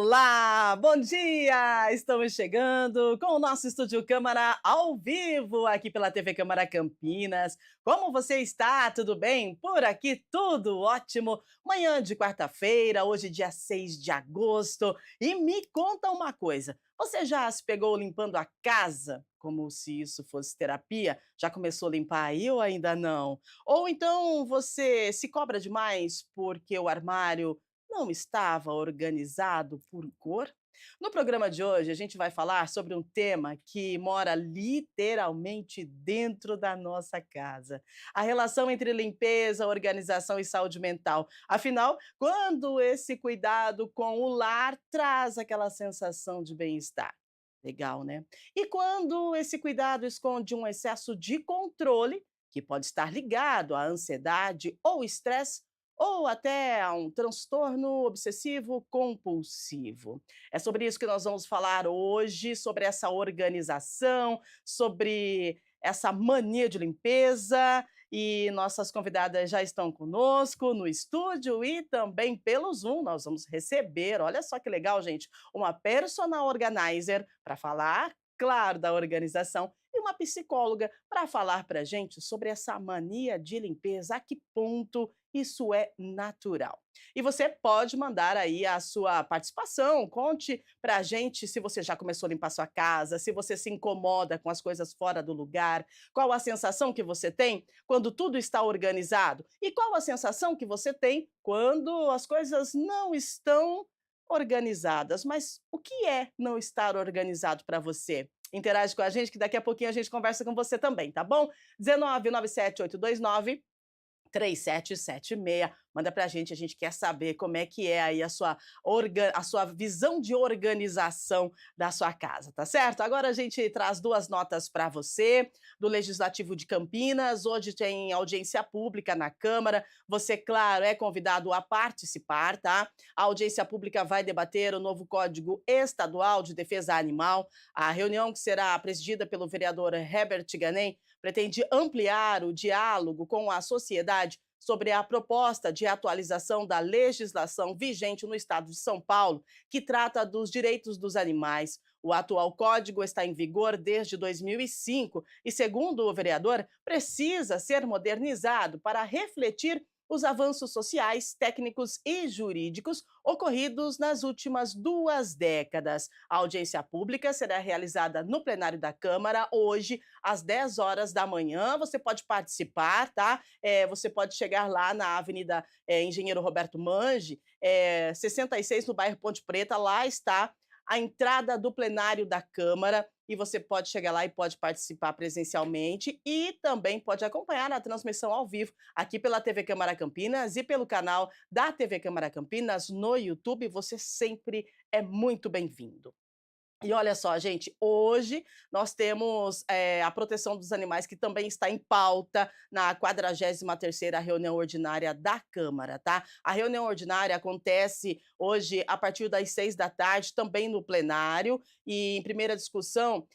Olá, bom dia! Estamos chegando com o nosso Estúdio Câmara ao vivo aqui pela TV Câmara Campinas. Como você está? Tudo bem? Por aqui tudo ótimo. Manhã de quarta-feira, hoje dia 6 de agosto. E me conta uma coisa, você já se pegou limpando a casa? Como se isso fosse terapia? Já começou a limpar aí ou ainda não? Ou então você se cobra demais porque o armário não estava organizado por cor? No programa de hoje, a gente vai falar sobre um tema que mora literalmente dentro da nossa casa: a relação entre limpeza, organização e saúde mental. Afinal, quando esse cuidado com o lar traz aquela sensação de bem-estar. Legal, né? E quando esse cuidado esconde um excesso de controle, que pode estar ligado à ansiedade ou estresse, ou até a um transtorno obsessivo compulsivo. É sobre isso que nós vamos falar hoje, sobre essa organização, sobre essa mania de limpeza. E nossas convidadas já estão conosco no estúdio e também pelo Zoom. Nós vamos receber, olha só que legal, gente, uma personal organizer para falar, claro, da organização e uma psicóloga para falar para a gente sobre essa mania de limpeza, a que ponto isso é natural. E você pode mandar aí a sua participação, conte para a gente se você já começou a limpar sua casa, se você se incomoda com as coisas fora do lugar, qual a sensação que você tem quando tudo está organizado e qual a sensação que você tem quando as coisas não estão organizadas. Mas o que é não estar organizado para você? Interage com a gente que daqui a pouquinho a gente conversa com você também, tá bom? 1997-829-3776. Manda pra a gente quer saber como é que é aí a sua visão de organização da sua casa, tá certo? Agora a gente traz duas notas para você, do Legislativo de Campinas. Hoje tem audiência pública na Câmara. Você, claro, é convidado a participar, tá? A audiência pública vai debater o novo Código Estadual de Defesa Animal. A reunião, que será presidida pelo vereador Herbert Ganem, pretende ampliar o diálogo com a sociedade sobre a proposta de atualização da legislação vigente no estado de São Paulo, que trata dos direitos dos animais. O atual código está em vigor desde 2005 e, segundo o vereador, precisa ser modernizado para refletir os avanços sociais, técnicos e jurídicos ocorridos nas últimas 2 décadas. A audiência pública será realizada no plenário da Câmara hoje, às 10 horas da manhã. Você pode participar, tá? Você pode chegar lá na Avenida Engenheiro Roberto Mange, 66, no bairro Ponte Preta. Lá está a entrada do plenário da Câmara e você pode chegar lá e pode participar presencialmente e também pode acompanhar a transmissão ao vivo aqui pela TV Câmara Campinas e pelo canal da TV Câmara Campinas no YouTube. Você sempre é muito bem-vindo. E olha só, gente, hoje nós temos a proteção dos animais, que também está em pauta na 43ª reunião ordinária da Câmara, tá? A reunião ordinária acontece hoje a partir das 6 da tarde, também no plenário, e em primeira discussão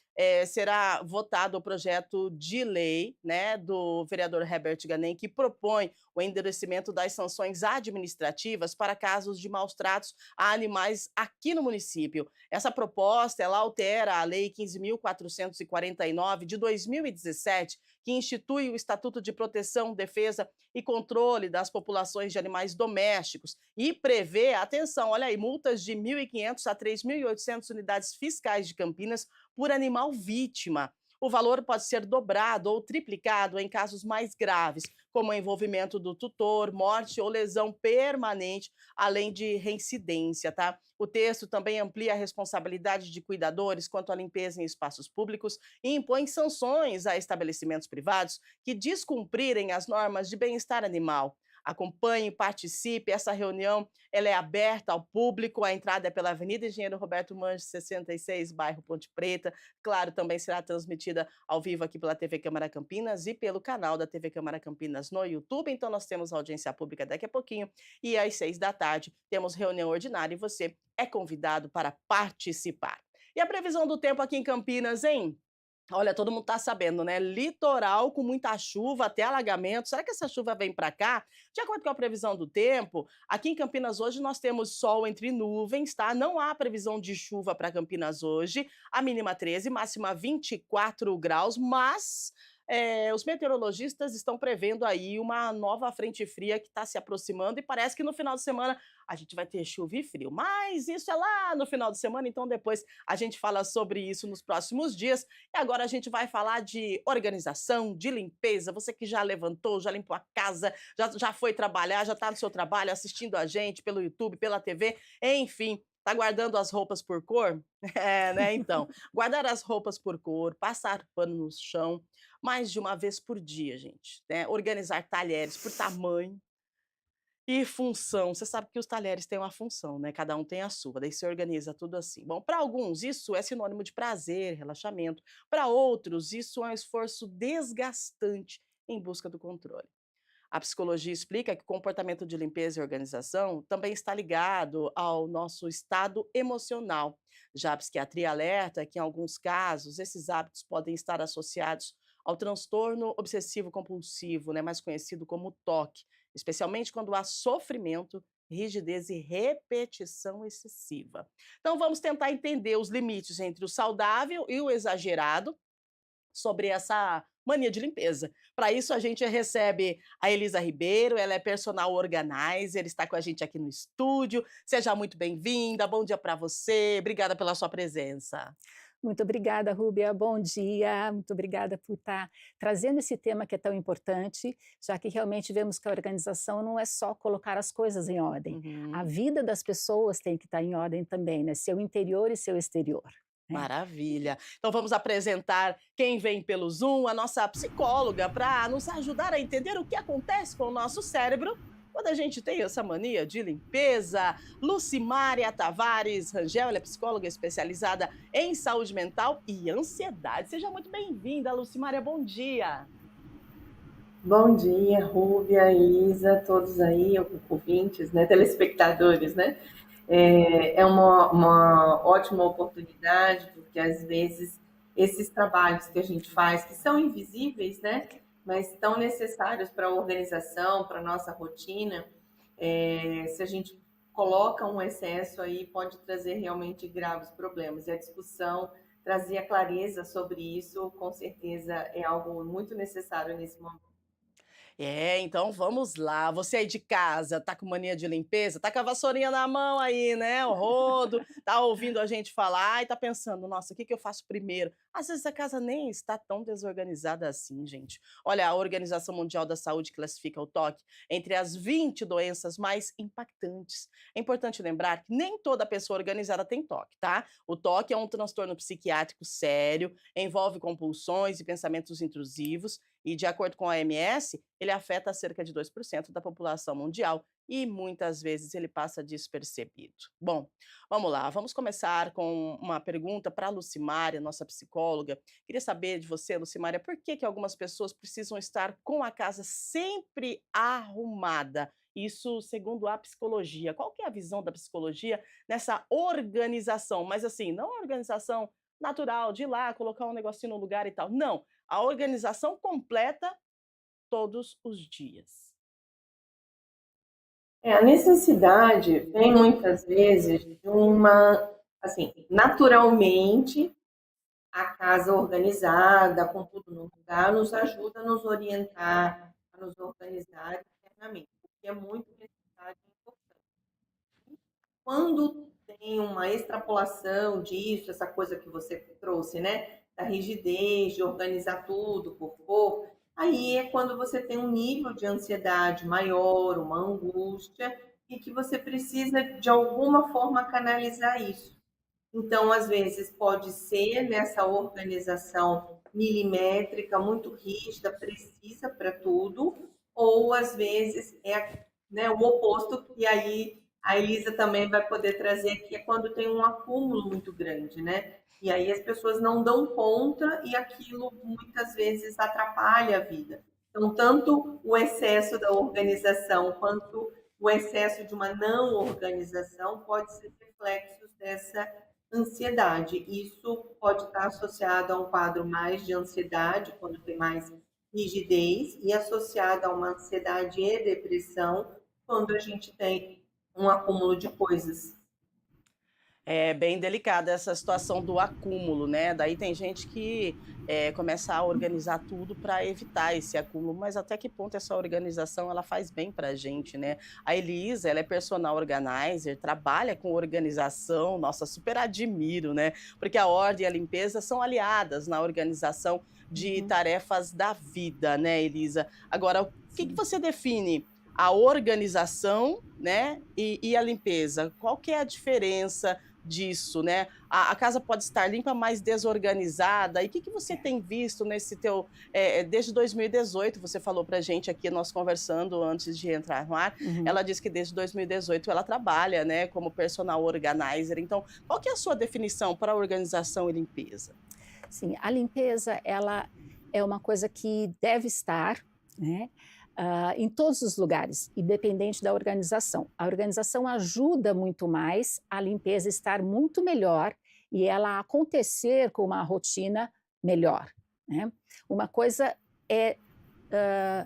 será votado o projeto de lei, né, do vereador Herbert Ganem, que propõe o endurecimento das sanções administrativas para casos de maus tratos a animais aqui no município. Essa proposta, ela altera a Lei 15.449 de 2017, que institui o Estatuto de Proteção, Defesa e Controle das Populações de Animais Domésticos e prevê, atenção, olha aí, multas de 1.500 a 3.800 unidades fiscais de Campinas por animal vítima. O valor pode ser dobrado ou triplicado em casos mais graves, como o envolvimento do tutor, morte ou lesão permanente, além de reincidência, tá? O texto também amplia a responsabilidade de cuidadores quanto à limpeza em espaços públicos e impõe sanções a estabelecimentos privados que descumprirem as normas de bem-estar animal. Acompanhe e participe. Essa reunião, ela é aberta ao público. A entrada é pela Avenida Engenheiro Roberto Mange, 66, bairro Ponte Preta. Claro, também será transmitida ao vivo aqui pela TV Câmara Campinas e pelo canal da TV Câmara Campinas no YouTube. Então nós temos audiência pública daqui a pouquinho e às 6 da tarde temos reunião ordinária e você é convidado para participar. E a previsão do tempo aqui em Campinas, hein? Olha, todo mundo tá sabendo, né? Litoral com muita chuva, até alagamento. Será que essa chuva vem para cá? De acordo com a previsão do tempo, aqui em Campinas hoje nós temos sol entre nuvens, tá? Não há previsão de chuva para Campinas hoje. A mínima 13, máxima 24 graus, mas os meteorologistas estão prevendo aí uma nova frente fria que está se aproximando e parece que no final de semana a gente vai ter chuva e frio. Mas isso é lá no final de semana, então depois a gente fala sobre isso nos próximos dias. E agora a gente vai falar de organização, de limpeza. Você que já levantou, já limpou a casa, já foi trabalhar, já está no seu trabalho assistindo a gente pelo YouTube, pela TV, enfim. Tá guardando as roupas por cor? É, né? Então, guardar as roupas por cor, passar pano no chão, mais de uma vez por dia, gente, né? Organizar talheres por tamanho e função. Você sabe que os talheres têm uma função, né? Cada um tem a sua, daí você organiza tudo assim. Bom, para alguns isso é sinônimo de prazer, relaxamento. Para outros, isso é um esforço desgastante em busca do controle. A psicologia explica que o comportamento de limpeza e organização também está ligado ao nosso estado emocional. Já a psiquiatria alerta que, em alguns casos, esses hábitos podem estar associados ao transtorno obsessivo compulsivo, né, mais conhecido como TOC, especialmente quando há sofrimento, rigidez e repetição excessiva. Então vamos tentar entender os limites entre o saudável e o exagerado sobre essa mania de limpeza. Para isso, a gente recebe a Elisa Ribeiro, ela é personal organizer, está com a gente aqui no estúdio. Seja muito bem-vinda, bom dia para você, obrigada pela sua presença. Muito obrigada, Rúbia. Bom dia. Muito obrigada por estar trazendo esse tema que é tão importante, já que realmente vemos que a organização não é só colocar as coisas em ordem. A Uhum. vida das pessoas tem que estar em ordem também, né? Seu interior e seu exterior. Né? Maravilha. Então vamos apresentar quem vem pelo Zoom, a nossa psicóloga, para nos ajudar a entender o que acontece com o nosso cérebro quando a gente tem essa mania de limpeza. Lucimária Tavares Rangel, ela é psicóloga especializada em saúde mental e ansiedade. Seja muito bem-vinda, Lucimária, bom dia. Bom dia, Rúbia, Isa, todos aí, ouvintes, né, telespectadores, né? É uma ótima oportunidade, porque às vezes esses trabalhos que a gente faz, que são invisíveis, né, mas tão necessários para a organização, para a nossa rotina, se a gente coloca um excesso aí, pode trazer realmente graves problemas. E a discussão, trazer a clareza sobre isso, com certeza é algo muito necessário nesse momento. Então vamos lá. Você aí de casa, tá com mania de limpeza, tá com a vassourinha na mão aí, né, o rodo, tá ouvindo a gente falar e tá pensando: "Nossa, o que que eu faço primeiro?". Às vezes a casa nem está tão desorganizada assim, gente. Olha, a Organização Mundial da Saúde classifica o toque entre as 20 doenças mais impactantes. É importante lembrar que nem toda pessoa organizada tem toque, tá? O toque é um transtorno psiquiátrico sério, envolve compulsões e pensamentos intrusivos e, de acordo com a OMS, ele afeta cerca de 2% da população mundial e muitas vezes ele passa despercebido. Bom, vamos lá, vamos começar com uma pergunta para a Lucimária, nossa psicóloga. Queria saber de você, Lucimária, por que algumas pessoas precisam estar com a casa sempre arrumada? Isso segundo a psicologia. Qual que é a visão da psicologia nessa organização? Mas assim, não a organização natural de ir lá, colocar um negocinho no lugar e tal. Não, a organização completa todos os dias. A necessidade vem muitas vezes de uma, assim, naturalmente, a casa organizada, com tudo no lugar, nos ajuda a nos orientar, a nos organizar internamente, porque é muito necessário e importante. Quando tem uma extrapolação disso, essa coisa que você trouxe, né, da rigidez, de organizar tudo por cor, aí é quando você tem um nível de ansiedade maior, uma angústia, e que você precisa, de alguma forma, canalizar isso. Então, às vezes, pode ser nessa organização milimétrica, muito rígida, precisa para tudo, ou às vezes é, né, o oposto, que aí a Elisa também vai poder trazer, que é quando tem um acúmulo muito grande, né? E aí as pessoas não dão conta e aquilo muitas vezes atrapalha a vida. Então, tanto o excesso da organização quanto o excesso de uma não organização pode ser reflexos dessa ansiedade. Isso pode estar associado a um quadro mais de ansiedade, quando tem mais rigidez, e associado a uma ansiedade e depressão, quando a gente tem um acúmulo de coisas. É bem delicada essa situação do acúmulo, né, daí tem gente que, começa a organizar tudo para evitar esse acúmulo, mas até que ponto essa organização ela faz bem para a gente, né. A Elisa, ela é personal organizer, trabalha com organização, nossa, super admiro, né, porque a ordem e a limpeza são aliadas na organização de Uhum, tarefas da vida, né, Elisa. Agora, o que sim. você define a organização, né, e a limpeza? Qual que é a diferença disso, né? A casa pode estar limpa, mas desorganizada. E o que que você É. tem visto nesse teu desde 2018, você falou pra gente aqui, nós conversando antes de entrar no ar, Uhum. ela disse que desde 2018 ela trabalha, né, como personal organizer. Então, qual que é a sua definição para organização e limpeza? Sim, a limpeza ela é uma coisa que deve estar, né, em todos os lugares, independente da organização. A organização ajuda muito mais a limpeza estar muito melhor e ela acontecer com uma rotina melhor, né. Uma coisa é, hã,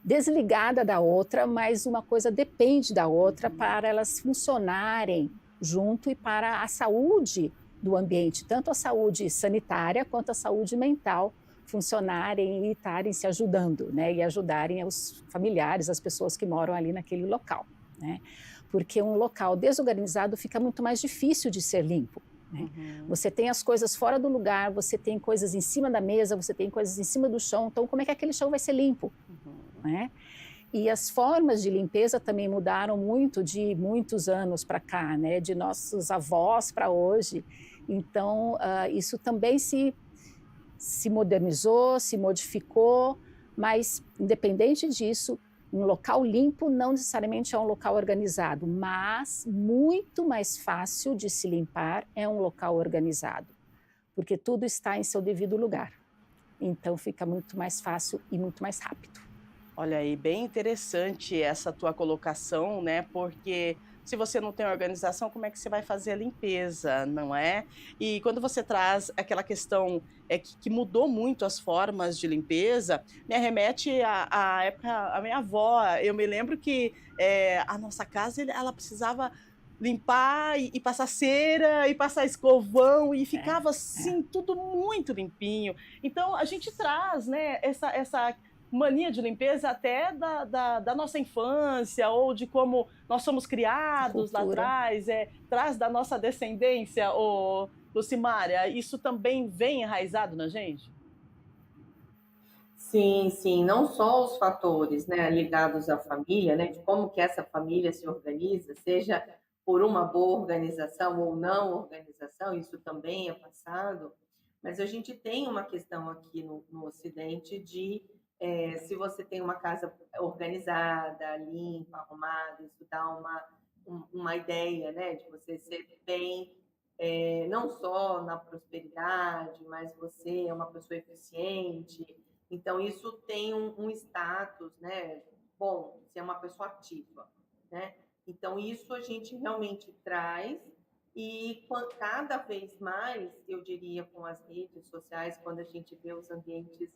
desligada da outra, mas uma coisa depende da outra Uhum. para elas funcionarem junto e para a saúde do ambiente, tanto a saúde sanitária quanto a saúde mental funcionarem e estarem se ajudando, né, e ajudarem os familiares, as pessoas que moram ali naquele local, né. Porque um local desorganizado fica muito mais difícil de ser limpo, né. Uhum. Você tem as coisas fora do lugar, você tem coisas em cima da mesa, você tem coisas em cima do chão, então como é que aquele chão vai ser limpo? Uhum. Né? E as formas de limpeza também mudaram muito de muitos anos para cá, né? De nossos avós para hoje. Então, isso também se modernizou, se modificou, mas independente disso, um local limpo não necessariamente é um local organizado, mas muito mais fácil de se limpar é um local organizado, porque tudo está em seu devido lugar. Então fica muito mais fácil e muito mais rápido. Olha aí, bem interessante essa tua colocação, né, porque se você não tem organização, como é que você vai fazer a limpeza, não é? E quando você traz aquela questão, que mudou muito as formas de limpeza, me arremete à época a minha avó. Eu me lembro que, a nossa casa ela precisava limpar e passar cera e passar escovão e É, ficava é. assim tudo muito limpinho. Então a gente traz, né, essa mania de limpeza até da nossa infância ou de como nós somos A criados lá cultura. atrás, traz da nossa descendência, Lucimária, isso também vem enraizado na gente? Sim, sim, não só os fatores, né, ligados à família, né, de como que essa família se organiza, seja por uma boa organização ou não organização, isso também é passado, mas a gente tem uma questão aqui no Ocidente de, se você tem uma casa organizada, limpa, arrumada, isso dá uma ideia, né, de você ser bem, não só na prosperidade, mas você é uma pessoa eficiente, então, isso tem um status, né? Bom, você é uma pessoa ativa, né? Então, isso a gente realmente traz e cada vez mais, eu diria, com as redes sociais, quando a gente vê os ambientes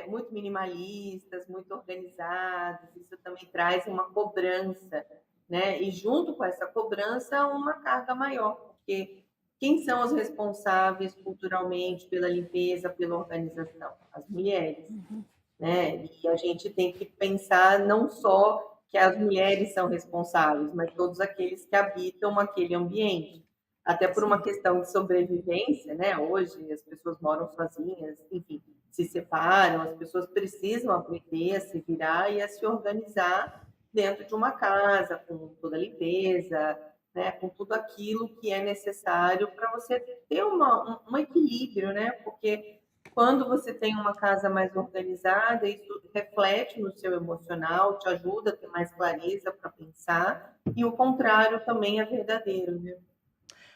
muito minimalistas, muito organizados, isso também traz uma cobrança, né? E junto com essa cobrança, uma carga maior, porque quem são os responsáveis culturalmente pela limpeza, pela organização? As mulheres, Uhum. né? E a gente tem que pensar não só que as mulheres são responsáveis, mas todos aqueles que habitam aquele ambiente. Até por uma Sim. questão de sobrevivência, né? Hoje as pessoas moram sozinhas, enfim, se separam, as pessoas precisam aprender a se virar e a se organizar dentro de uma casa, com toda a limpeza, né? Com tudo aquilo que é necessário para você ter um equilíbrio, né? Porque quando você tem uma casa mais organizada, isso reflete no seu emocional, te ajuda a ter mais clareza para pensar, e o contrário também é verdadeiro, né?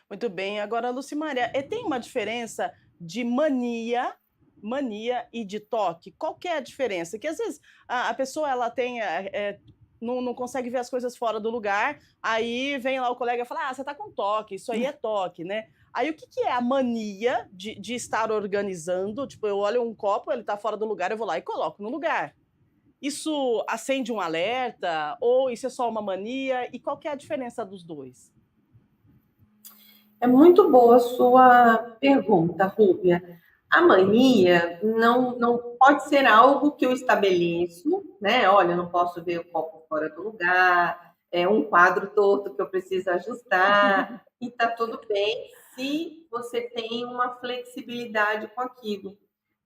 Muito bem. Agora, Lucimária, tem uma diferença de mania e de toque? Qual que é a diferença? Que às vezes a pessoa ela tem, não consegue ver as coisas fora do lugar, aí vem lá o colega e fala, você tá com toque, isso aí é toque, né? Aí o que que é a mania de estar organizando? Tipo, eu olho um copo, ele tá fora do lugar, eu vou lá e coloco no lugar. Isso acende um alerta ou isso é só uma mania? E qual que é a diferença dos dois? É muito boa a sua pergunta, Rúbia. A mania não pode ser algo que eu estabeleço, né? Olha, eu não posso ver o copo fora do lugar, é um quadro torto que eu preciso ajustar, e tá tudo bem se você tem uma flexibilidade com aquilo,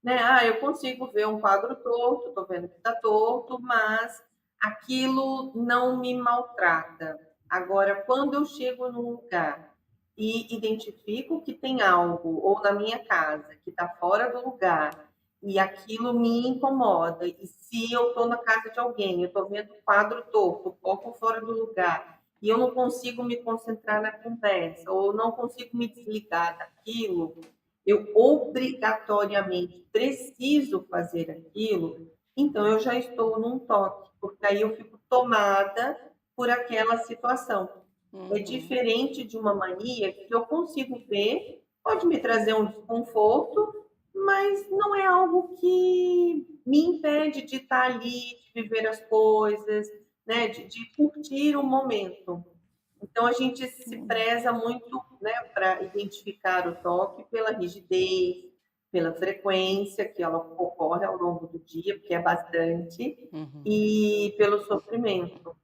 né? Eu consigo ver um quadro torto, tô vendo que tá torto, mas aquilo não me maltrata. Agora, quando eu chego num lugar e identifico que tem algo, ou na minha casa, que está fora do lugar, e aquilo me incomoda, e se eu estou na casa de alguém, eu estou vendo o quadro torto, o copo fora do lugar, e eu não consigo me concentrar na conversa, ou não consigo me desligar daquilo, eu obrigatoriamente preciso fazer aquilo, então eu já estou num toque, porque aí eu fico tomada por aquela situação. É Uhum. diferente de uma mania que eu consigo ver, pode me trazer um desconforto, mas não é algo que me impede de estar ali, de viver as coisas, né, de curtir o momento. Então, a gente se preza muito, né, para identificar o toque pela rigidez, pela frequência que ela ocorre ao longo do dia, porque é bastante, Uhum. e pelo sofrimento.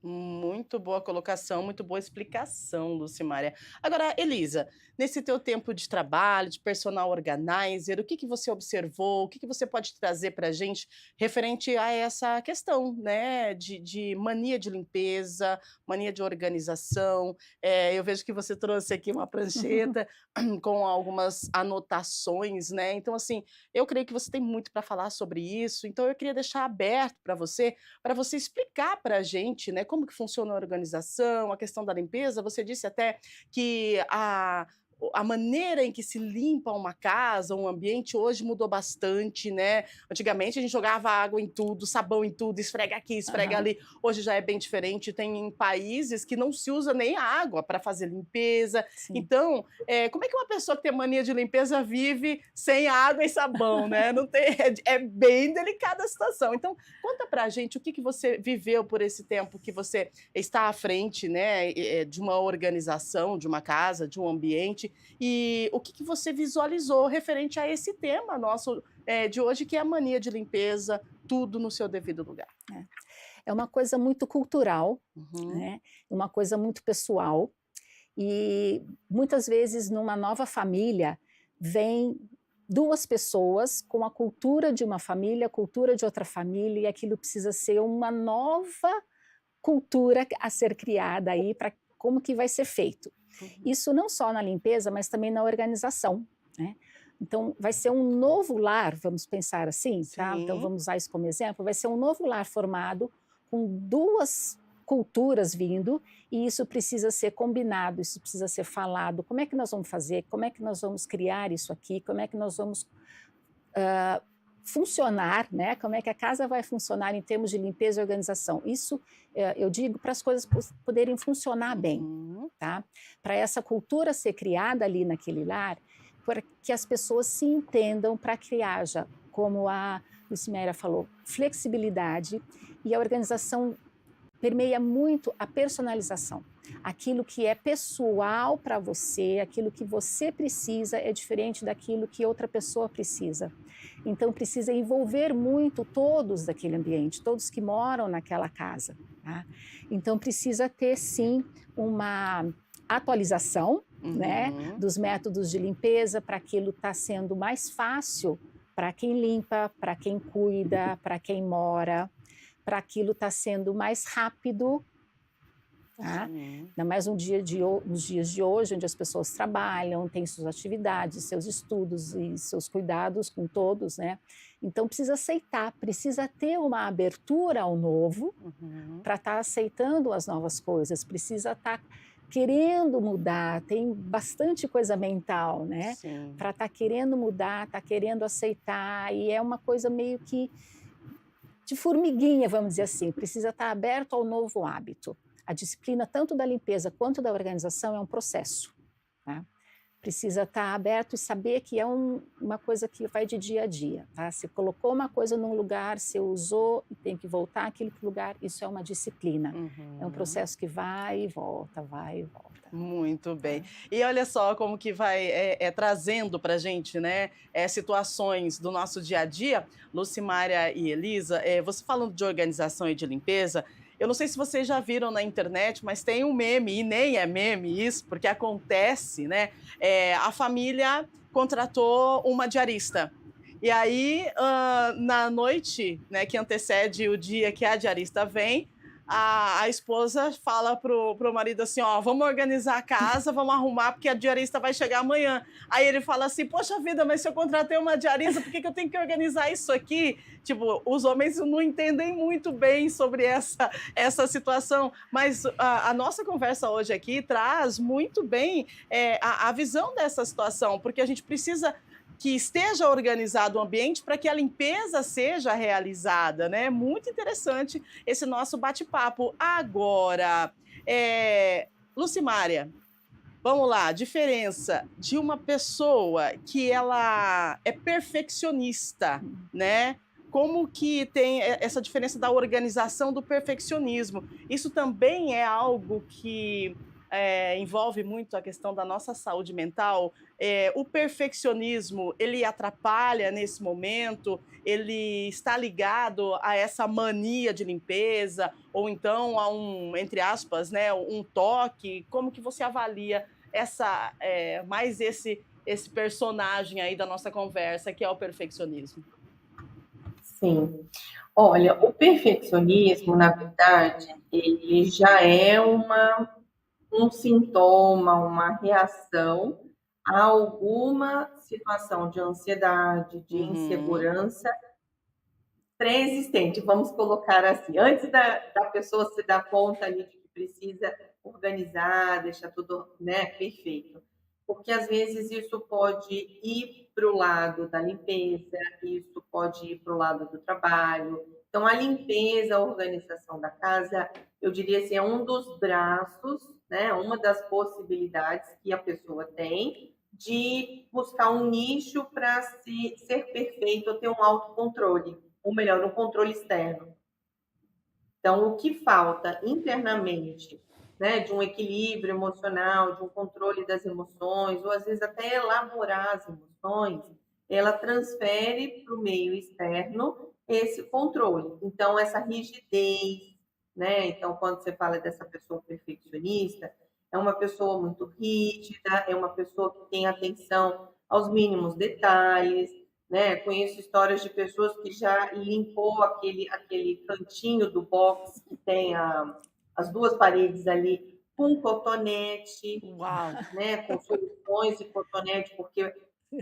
Muito boa colocação, muito boa explicação, Lucimária. Agora, Elisa, nesse teu tempo de trabalho, de personal organizer, o que que você observou? O que que você pode trazer para a gente referente a essa questão, né, de mania de limpeza, mania de organização? Eu vejo que você trouxe aqui uma prancheta com algumas anotações, né? Então, assim, eu creio que você tem muito para falar sobre isso. Então, eu queria deixar aberto para você explicar para a gente, né, como que funciona a organização, a questão da limpeza. Você disse até que a maneira em que se limpa uma casa, um ambiente, hoje mudou bastante, né? Antigamente a gente jogava água em tudo, sabão em tudo, esfrega aqui, esfrega Aham, ali. Hoje já é bem diferente. Tem países que não se usa nem água para fazer limpeza. sim. Então, como é que uma pessoa que tem mania de limpeza vive sem água e sabão, né? Não tem, é bem delicada a situação. Então, conta pra gente o que que você viveu por esse tempo que você está à frente, né, de uma organização, de uma casa, de um ambiente, e o que que você visualizou referente a esse tema nosso, de hoje, que é a mania de limpeza, tudo no seu devido lugar. É. É uma coisa muito cultural, Uhum, né, uma coisa muito pessoal, e muitas vezes numa nova família vem 2 pessoas com a cultura de uma família, a cultura de outra família, e aquilo precisa ser uma nova cultura a ser criada aí para como que vai ser feito. uhum. Isso não só na limpeza, mas também na organização, né. Então vai ser um novo lar, vamos pensar assim, tá, então Sim. vamos usar isso como exemplo, vai ser um novo lar formado com 2 culturas vindo, e isso precisa ser combinado, isso precisa ser falado, como é que nós vamos fazer, como é que nós vamos criar isso aqui, como é que nós vamos funcionar, né, como é que a casa vai funcionar em termos de limpeza e organização. Isso, eu digo para as coisas poderem funcionar bem, Uhum. tá. Para essa cultura ser criada ali naquele lar, para que as pessoas se entendam, para que haja, como a Lucimera falou, flexibilidade, e a organização permeia muito a personalização. Aquilo que é pessoal para você, aquilo que você precisa é diferente daquilo que outra pessoa precisa. Então precisa envolver muito todos daquele ambiente, todos que moram naquela casa, tá? Então precisa ter sim uma atualização, né, Uhum. dos métodos de limpeza para aquilo estar sendo mais fácil para quem limpa, para quem cuida, para quem mora, para aquilo estar sendo mais rápido, tá? Sim. Ainda mais nos dias de hoje, onde as pessoas trabalham, têm suas atividades, seus estudos e seus cuidados com todos, né? Então precisa aceitar, precisa ter uma abertura ao novo Uhum. para estar aceitando as novas coisas, precisa estar querendo mudar, tem bastante coisa mental, né? Sim. Para estar querendo mudar, estar querendo aceitar, e é uma coisa meio que de formiguinha, vamos dizer assim, precisa estar aberto ao novo hábito. A disciplina, tanto da limpeza quanto da organização, é um processo, né? Precisa estar aberto e saber que é uma coisa que vai de dia a dia, tá? Você colocou uma coisa num lugar, você usou e tem que voltar àquele lugar, isso é uma disciplina. É um processo que vai e volta, vai e volta. Muito bem. Tá? E olha só como que vai trazendo para a gente, né, situações do nosso dia a dia. Lucimária e Elisa, você falando de organização e de limpeza, eu não sei se vocês já viram na internet, mas tem um meme, e nem é meme isso, porque acontece, né? A família contratou uma diarista. E aí, na noite, né, que antecede o dia que a diarista vem, a esposa fala pro marido assim, ó, vamos organizar a casa, vamos arrumar, porque a diarista vai chegar amanhã. Aí ele fala assim, poxa vida, mas se eu contratei uma diarista, por que eu tenho que organizar isso aqui? Tipo, os homens não entendem muito bem sobre essa situação, mas a nossa conversa hoje aqui traz muito bem a visão dessa situação, porque a gente precisa que esteja organizado o ambiente para que a limpeza seja realizada, né? Muito interessante esse nosso bate-papo. Agora, Lucimária, vamos lá, diferença de uma pessoa que ela é perfeccionista, né? Como que tem essa diferença da organização do perfeccionismo? Isso também é algo que envolve muito a questão da nossa saúde mental. O perfeccionismo, ele atrapalha nesse momento? Ele está ligado a essa mania de limpeza? Ou então a entre aspas, né, um toque? Como que você avalia mais esse personagem aí da nossa conversa, que é o perfeccionismo? Sim. Olha, o perfeccionismo, na verdade, ele já é um sintoma, uma reação a alguma situação de ansiedade, de Uhum. insegurança pré-existente, vamos colocar assim, antes da pessoa se dar conta ali de que precisa organizar, deixar tudo, né, perfeito. Porque às vezes isso pode ir para o lado da limpeza, isso pode ir para o lado do trabalho. Então, a limpeza, a organização da casa, eu diria assim, é um dos braços, né, uma das possibilidades que a pessoa tem de buscar um nicho para ser perfeito ou ter um autocontrole, ou melhor, um controle externo. Então, o que falta internamente, né, de um equilíbrio emocional, de um controle das emoções, ou às vezes até elaborar as emoções, ela transfere para o meio externo esse controle. Então, essa rigidez, né? Então, quando você fala dessa pessoa perfeccionista, é uma pessoa muito rígida, é uma pessoa que tem atenção aos mínimos detalhes, né? Conheço histórias de pessoas que já limpou aquele cantinho do box que tem as duas paredes ali com cotonete, Uau! né? Com soluções e cotonete, porque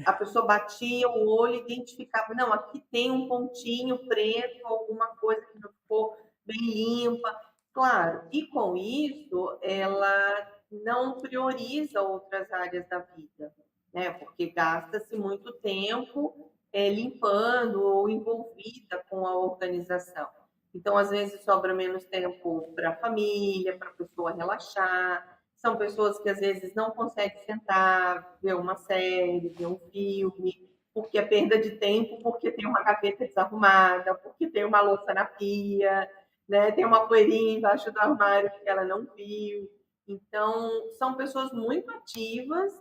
a pessoa batia o olho e identificava, não, aqui tem um pontinho preto, alguma coisa que não ficou bem limpa. Claro, e com isso ela não prioriza outras áreas da vida, né? Porque gasta-se muito tempo limpando ou envolvida com a organização. Então, às vezes, sobra menos tempo para a família, para a pessoa relaxar. São pessoas que, às vezes, não conseguem sentar, ver uma série, ver um filme, porque é perda de tempo, porque tem uma gaveta desarrumada, porque tem uma louça na pia, né? Tem uma poeirinha embaixo do armário que ela não viu. Então, são pessoas muito ativas,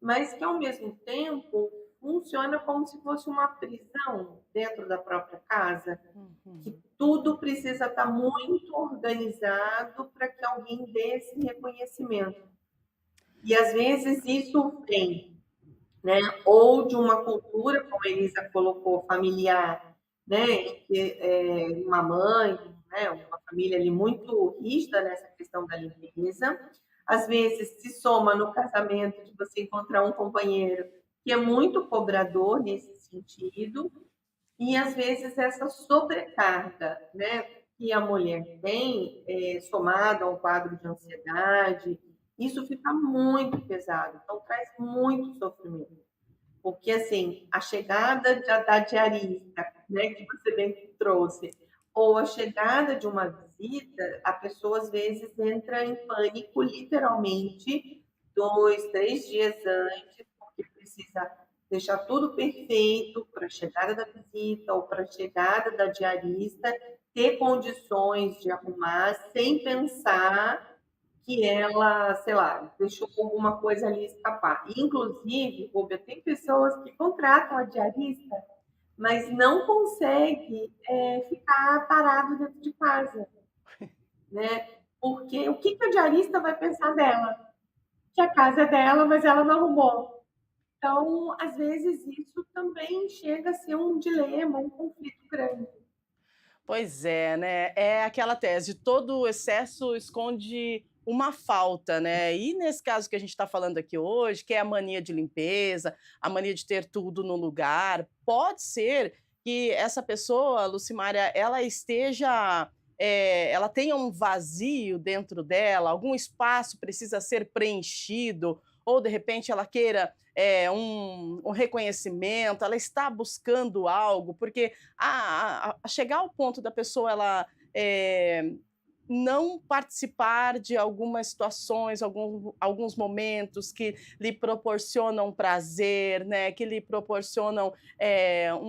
mas que, ao mesmo tempo, funciona como se fosse uma prisão dentro da própria casa, que tudo precisa estar muito organizado para que alguém dê esse reconhecimento. E às vezes isso vem, né, ou de uma cultura, como a Elisa colocou, familiar, né, que uma mãe, né, uma família ali muito rígida nessa questão da limpeza. Às vezes se soma no casamento de você encontrar um companheiro que é muito cobrador nesse sentido, e às vezes essa sobrecarga, né, que a mulher tem, somado a um quadro de ansiedade, isso fica muito pesado, então traz muito sofrimento. Porque, assim, a chegada da diarista, né, que você bem trouxe, ou a chegada de uma visita, a pessoa às vezes entra em pânico, literalmente, 2, 3 dias antes, porque precisa deixar tudo perfeito para a chegada da visita ou para a chegada da diarista, ter condições de arrumar sem pensar que ela, sei lá, deixou alguma coisa ali escapar. Inclusive, Rúbia, tem pessoas que contratam a diarista, mas não consegue ficar parado dentro de casa, né? Porque o que a diarista vai pensar dela? Que a casa é dela, mas ela não arrumou. Então, às vezes, isso também chega a ser um dilema, um conflito grande. Pois é, né, é aquela tese, todo excesso esconde uma falta, né, e nesse caso que a gente está falando aqui hoje, que é a mania de limpeza, a mania de ter tudo no lugar, pode ser que essa pessoa, Lucimária, ela esteja, ela tenha um vazio dentro dela, algum espaço precisa ser preenchido, ou de repente ela queira, um reconhecimento, ela está buscando algo, porque a chegar ao ponto da pessoa ela, não participar de algumas situações, alguns momentos que lhe proporcionam prazer, né, que lhe proporcionam,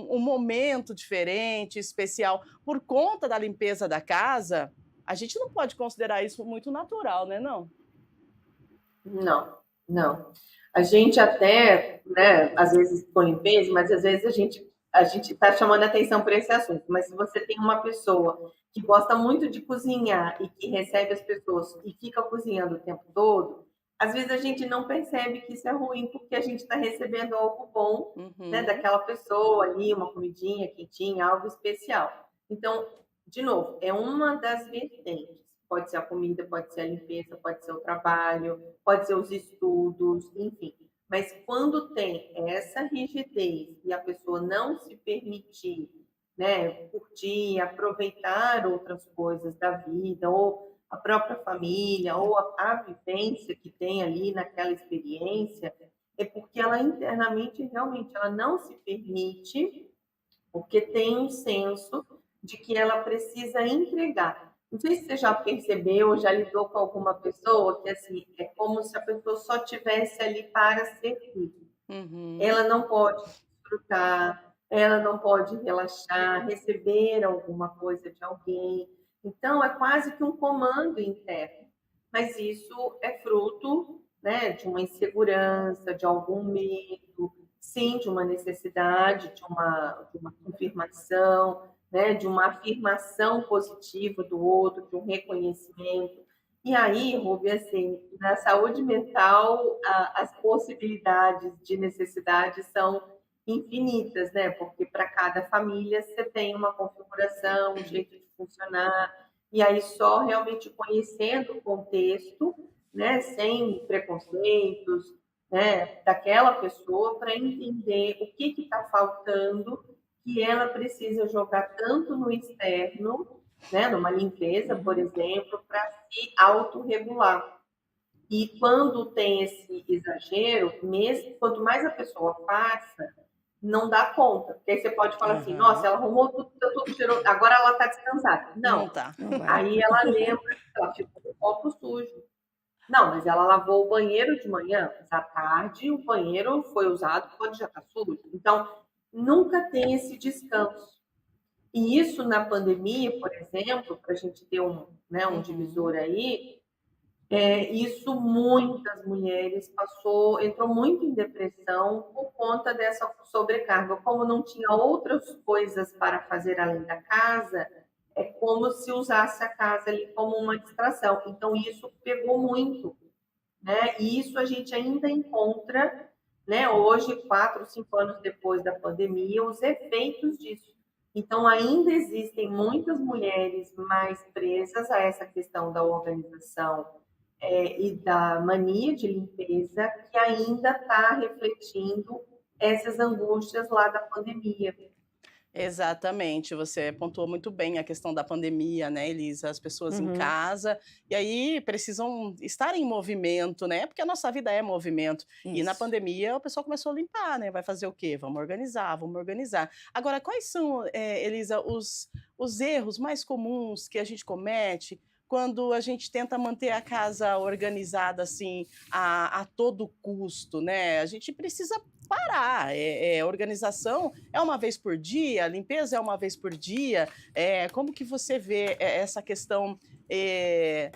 um momento diferente, especial, por conta da limpeza da casa, a gente não pode considerar isso muito natural, né, não? Não, não. A gente até, né, às vezes com limpeza, mas às vezes a gente está chamando atenção para esse assunto. Mas se você tem uma pessoa que gosta muito de cozinhar e que recebe as pessoas e fica cozinhando o tempo todo, às vezes a gente não percebe que isso é ruim porque a gente está recebendo algo bom, né, Uhum. daquela pessoa ali, uma comidinha quentinha, algo especial. Então, de novo, é uma das vertentes. Pode ser a comida, pode ser a limpeza, pode ser o trabalho, pode ser os estudos, enfim. Mas quando tem essa rigidez e a pessoa não se permitir, né, curtir, aproveitar outras coisas da vida, ou a própria família, ou a vivência que tem ali naquela experiência, é porque ela internamente realmente ela não se permite, porque tem um senso de que ela precisa entregar. Não sei se você já percebeu ou já lidou com alguma pessoa que assim, é como se a pessoa só tivesse ali para servir. Uhum. Ela não pode desfrutar, ela não pode relaxar, receber alguma coisa de alguém. Então, é quase que um comando interno. Mas isso é fruto, né, de uma insegurança, de algum medo, sim, de uma necessidade, de uma confirmação, né, de uma afirmação positiva do outro, de um reconhecimento. E aí, Ruby, assim, na saúde mental, as possibilidades de necessidade são infinitas, né? Porque para cada família você tem uma configuração, um jeito de funcionar, e aí só realmente conhecendo o contexto, né, sem preconceitos, né, daquela pessoa para entender o que está faltando, que ela precisa jogar tanto no externo, né, numa limpeza, por Uhum. exemplo, para se autorregular. E quando tem esse exagero, mesmo quanto mais a pessoa passa, não dá conta. Porque aí você pode falar assim, nossa, Aham. ela arrumou tudo, tá tudo cheiroso, agora ela está descansada. Não Não. tá. Não vai. Aí ela lembra que ela ficou com o copo sujo. Não, mas ela lavou o banheiro de manhã, mas à tarde o banheiro foi usado, pode já estar sujo. Então, nunca tem esse descanso. E isso na pandemia, por exemplo, para a gente ter um Uhum. divisor aí, isso muitas mulheres entrou muito em depressão por conta dessa sobrecarga. Como não tinha outras coisas para fazer além da casa, é como se usasse a casa ali como uma distração. Então, isso pegou muito, né? E isso a gente ainda encontra, né, hoje, 4, 5 anos depois da pandemia, os efeitos disso. Então, ainda existem muitas mulheres mais presas a essa questão da organização e da mania de limpeza, que ainda está refletindo essas angústias lá da pandemia. Exatamente, você pontuou muito bem a questão da pandemia, né, Elisa, as pessoas em Uhum, casa, e aí precisam estar em movimento, né, porque a nossa vida é movimento. E na isso. pandemia o pessoal começou a limpar, né, vai fazer o quê? Vamos organizar, vamos organizar. Agora quais são, Elisa, os erros mais comuns que a gente comete quando a gente tenta manter a casa organizada, assim, a todo custo, né? A gente precisa parar, organização é uma vez por dia, limpeza é uma vez por dia. Como que você vê essa questão eh,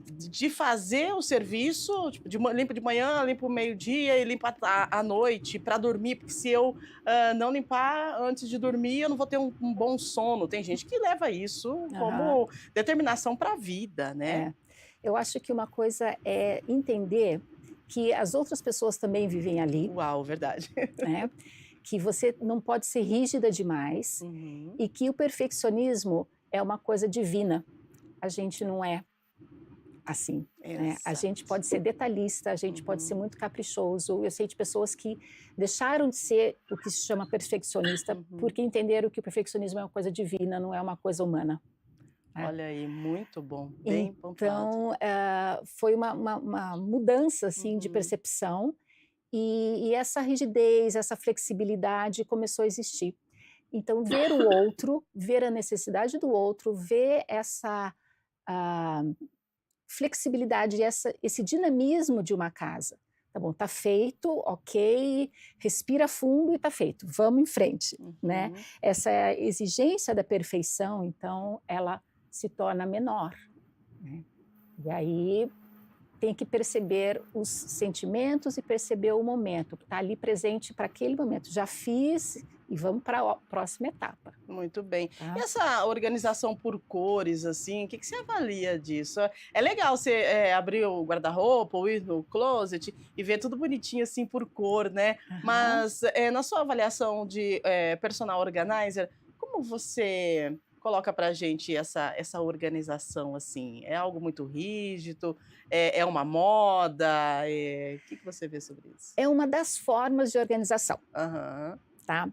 de fazer o serviço, tipo, limpo de manhã, limpo meio-dia e limpo à noite para dormir, porque se eu não limpar antes de dormir, eu não vou ter um bom sono. Tem gente que leva isso Aham, como determinação para a vida, né? é. Eu acho que uma coisa é entender que as outras pessoas também vivem ali, Uau, verdade. né? Que você não pode ser rígida demais Uhum. e que o perfeccionismo é uma coisa divina. A gente não é assim, né? A gente Exato. pode ser detalhista, a gente pode ser Uhum. muito caprichoso. Eu sei de pessoas que deixaram de ser o que se chama perfeccionista Uhum. porque entenderam que o perfeccionismo é uma coisa divina, não é uma coisa humana, né? Olha aí, muito bom, bem pontuado. Então, foi uma mudança, assim, de Uhum. percepção e essa rigidez, essa flexibilidade começou a existir. Então, ver o outro, ver a necessidade do outro, ver essa, ah, flexibilidade e esse dinamismo de uma casa. Tá bom, tá feito, ok, respira fundo e tá feito, vamos em frente, né? Uhum. Essa exigência da perfeição, então, ela se torna menor, né? E aí tem que perceber os sentimentos e perceber o momento, tá ali presente para aquele momento. Já fiz e vamos para a próxima etapa, Muito bem. E tá? essa organização por cores, assim, o que que você avalia disso? É legal você, abrir o guarda-roupa ou ir no closet e ver tudo bonitinho, assim, por cor, né. Aham. Mas, na sua avaliação de, personal organizer, como você coloca pra gente essa organização, assim? É algo muito rígido? É uma moda? Que você vê sobre isso? É uma das formas de organização, Aham, tá?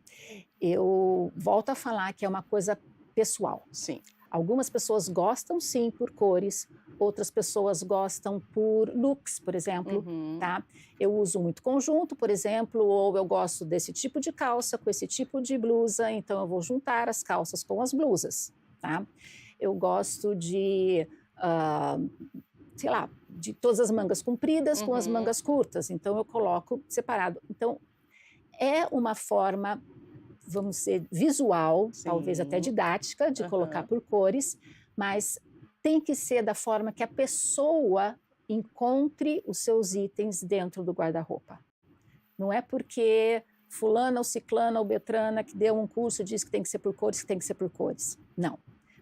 Eu volto a falar que é uma coisa pessoal. sim. Algumas pessoas gostam sim por cores, outras pessoas gostam por looks, por exemplo, Uhum. tá? Eu uso muito conjunto, por exemplo, ou eu gosto desse tipo de calça com esse tipo de blusa, então eu vou juntar as calças com as blusas, tá? Eu gosto de, ah, sei lá, de todas as mangas compridas com as Uhum. mangas curtas, então eu coloco separado. Então é uma forma, vamos dizer, visual, talvez até Sim. didática, de colocar Aham. por cores, mas tem que ser da forma que a pessoa encontre os seus itens dentro do guarda-roupa. Não é porque fulana ou ciclana ou beltrana que deu um curso diz que tem que ser por cores, que tem que ser por cores. Não.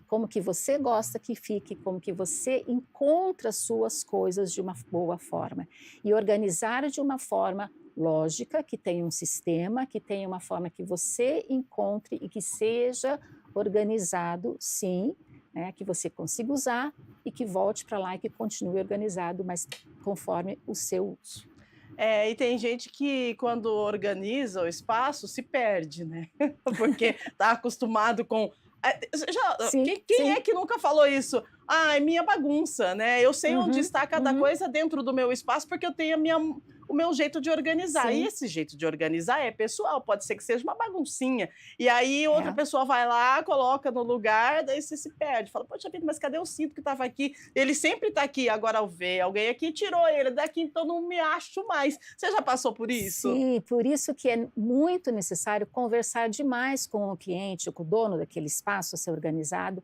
Como que você gosta que fique, como que você encontra as suas coisas de uma boa forma. E organizar de uma forma lógica, que tenha um sistema, que tenha uma forma que você encontre e que seja organizado, sim, né, que você consiga usar e que volte para lá e que continue organizado, mas conforme o seu uso. E tem gente que quando organiza o espaço se perde, né, porque tá acostumado com você já Sim, quem é sim. que nunca falou isso? "Ah, é minha bagunça, né, eu sei onde Uhum, está cada uhum, coisa dentro do meu espaço, porque eu tenho o meu jeito de organizar", e sim, esse jeito de organizar é pessoal, pode ser que seja uma baguncinha, e aí outra é. pessoa vai lá, coloca no lugar, daí você se perde, fala: "Poxa vida, mas cadê o cinto que estava aqui? Ele sempre está aqui, agora ao ver, alguém aqui tirou ele daqui, então não me acho mais". Você já passou por isso? Sim, por isso que é muito necessário conversar demais com o cliente, com o dono daquele espaço a ser organizado,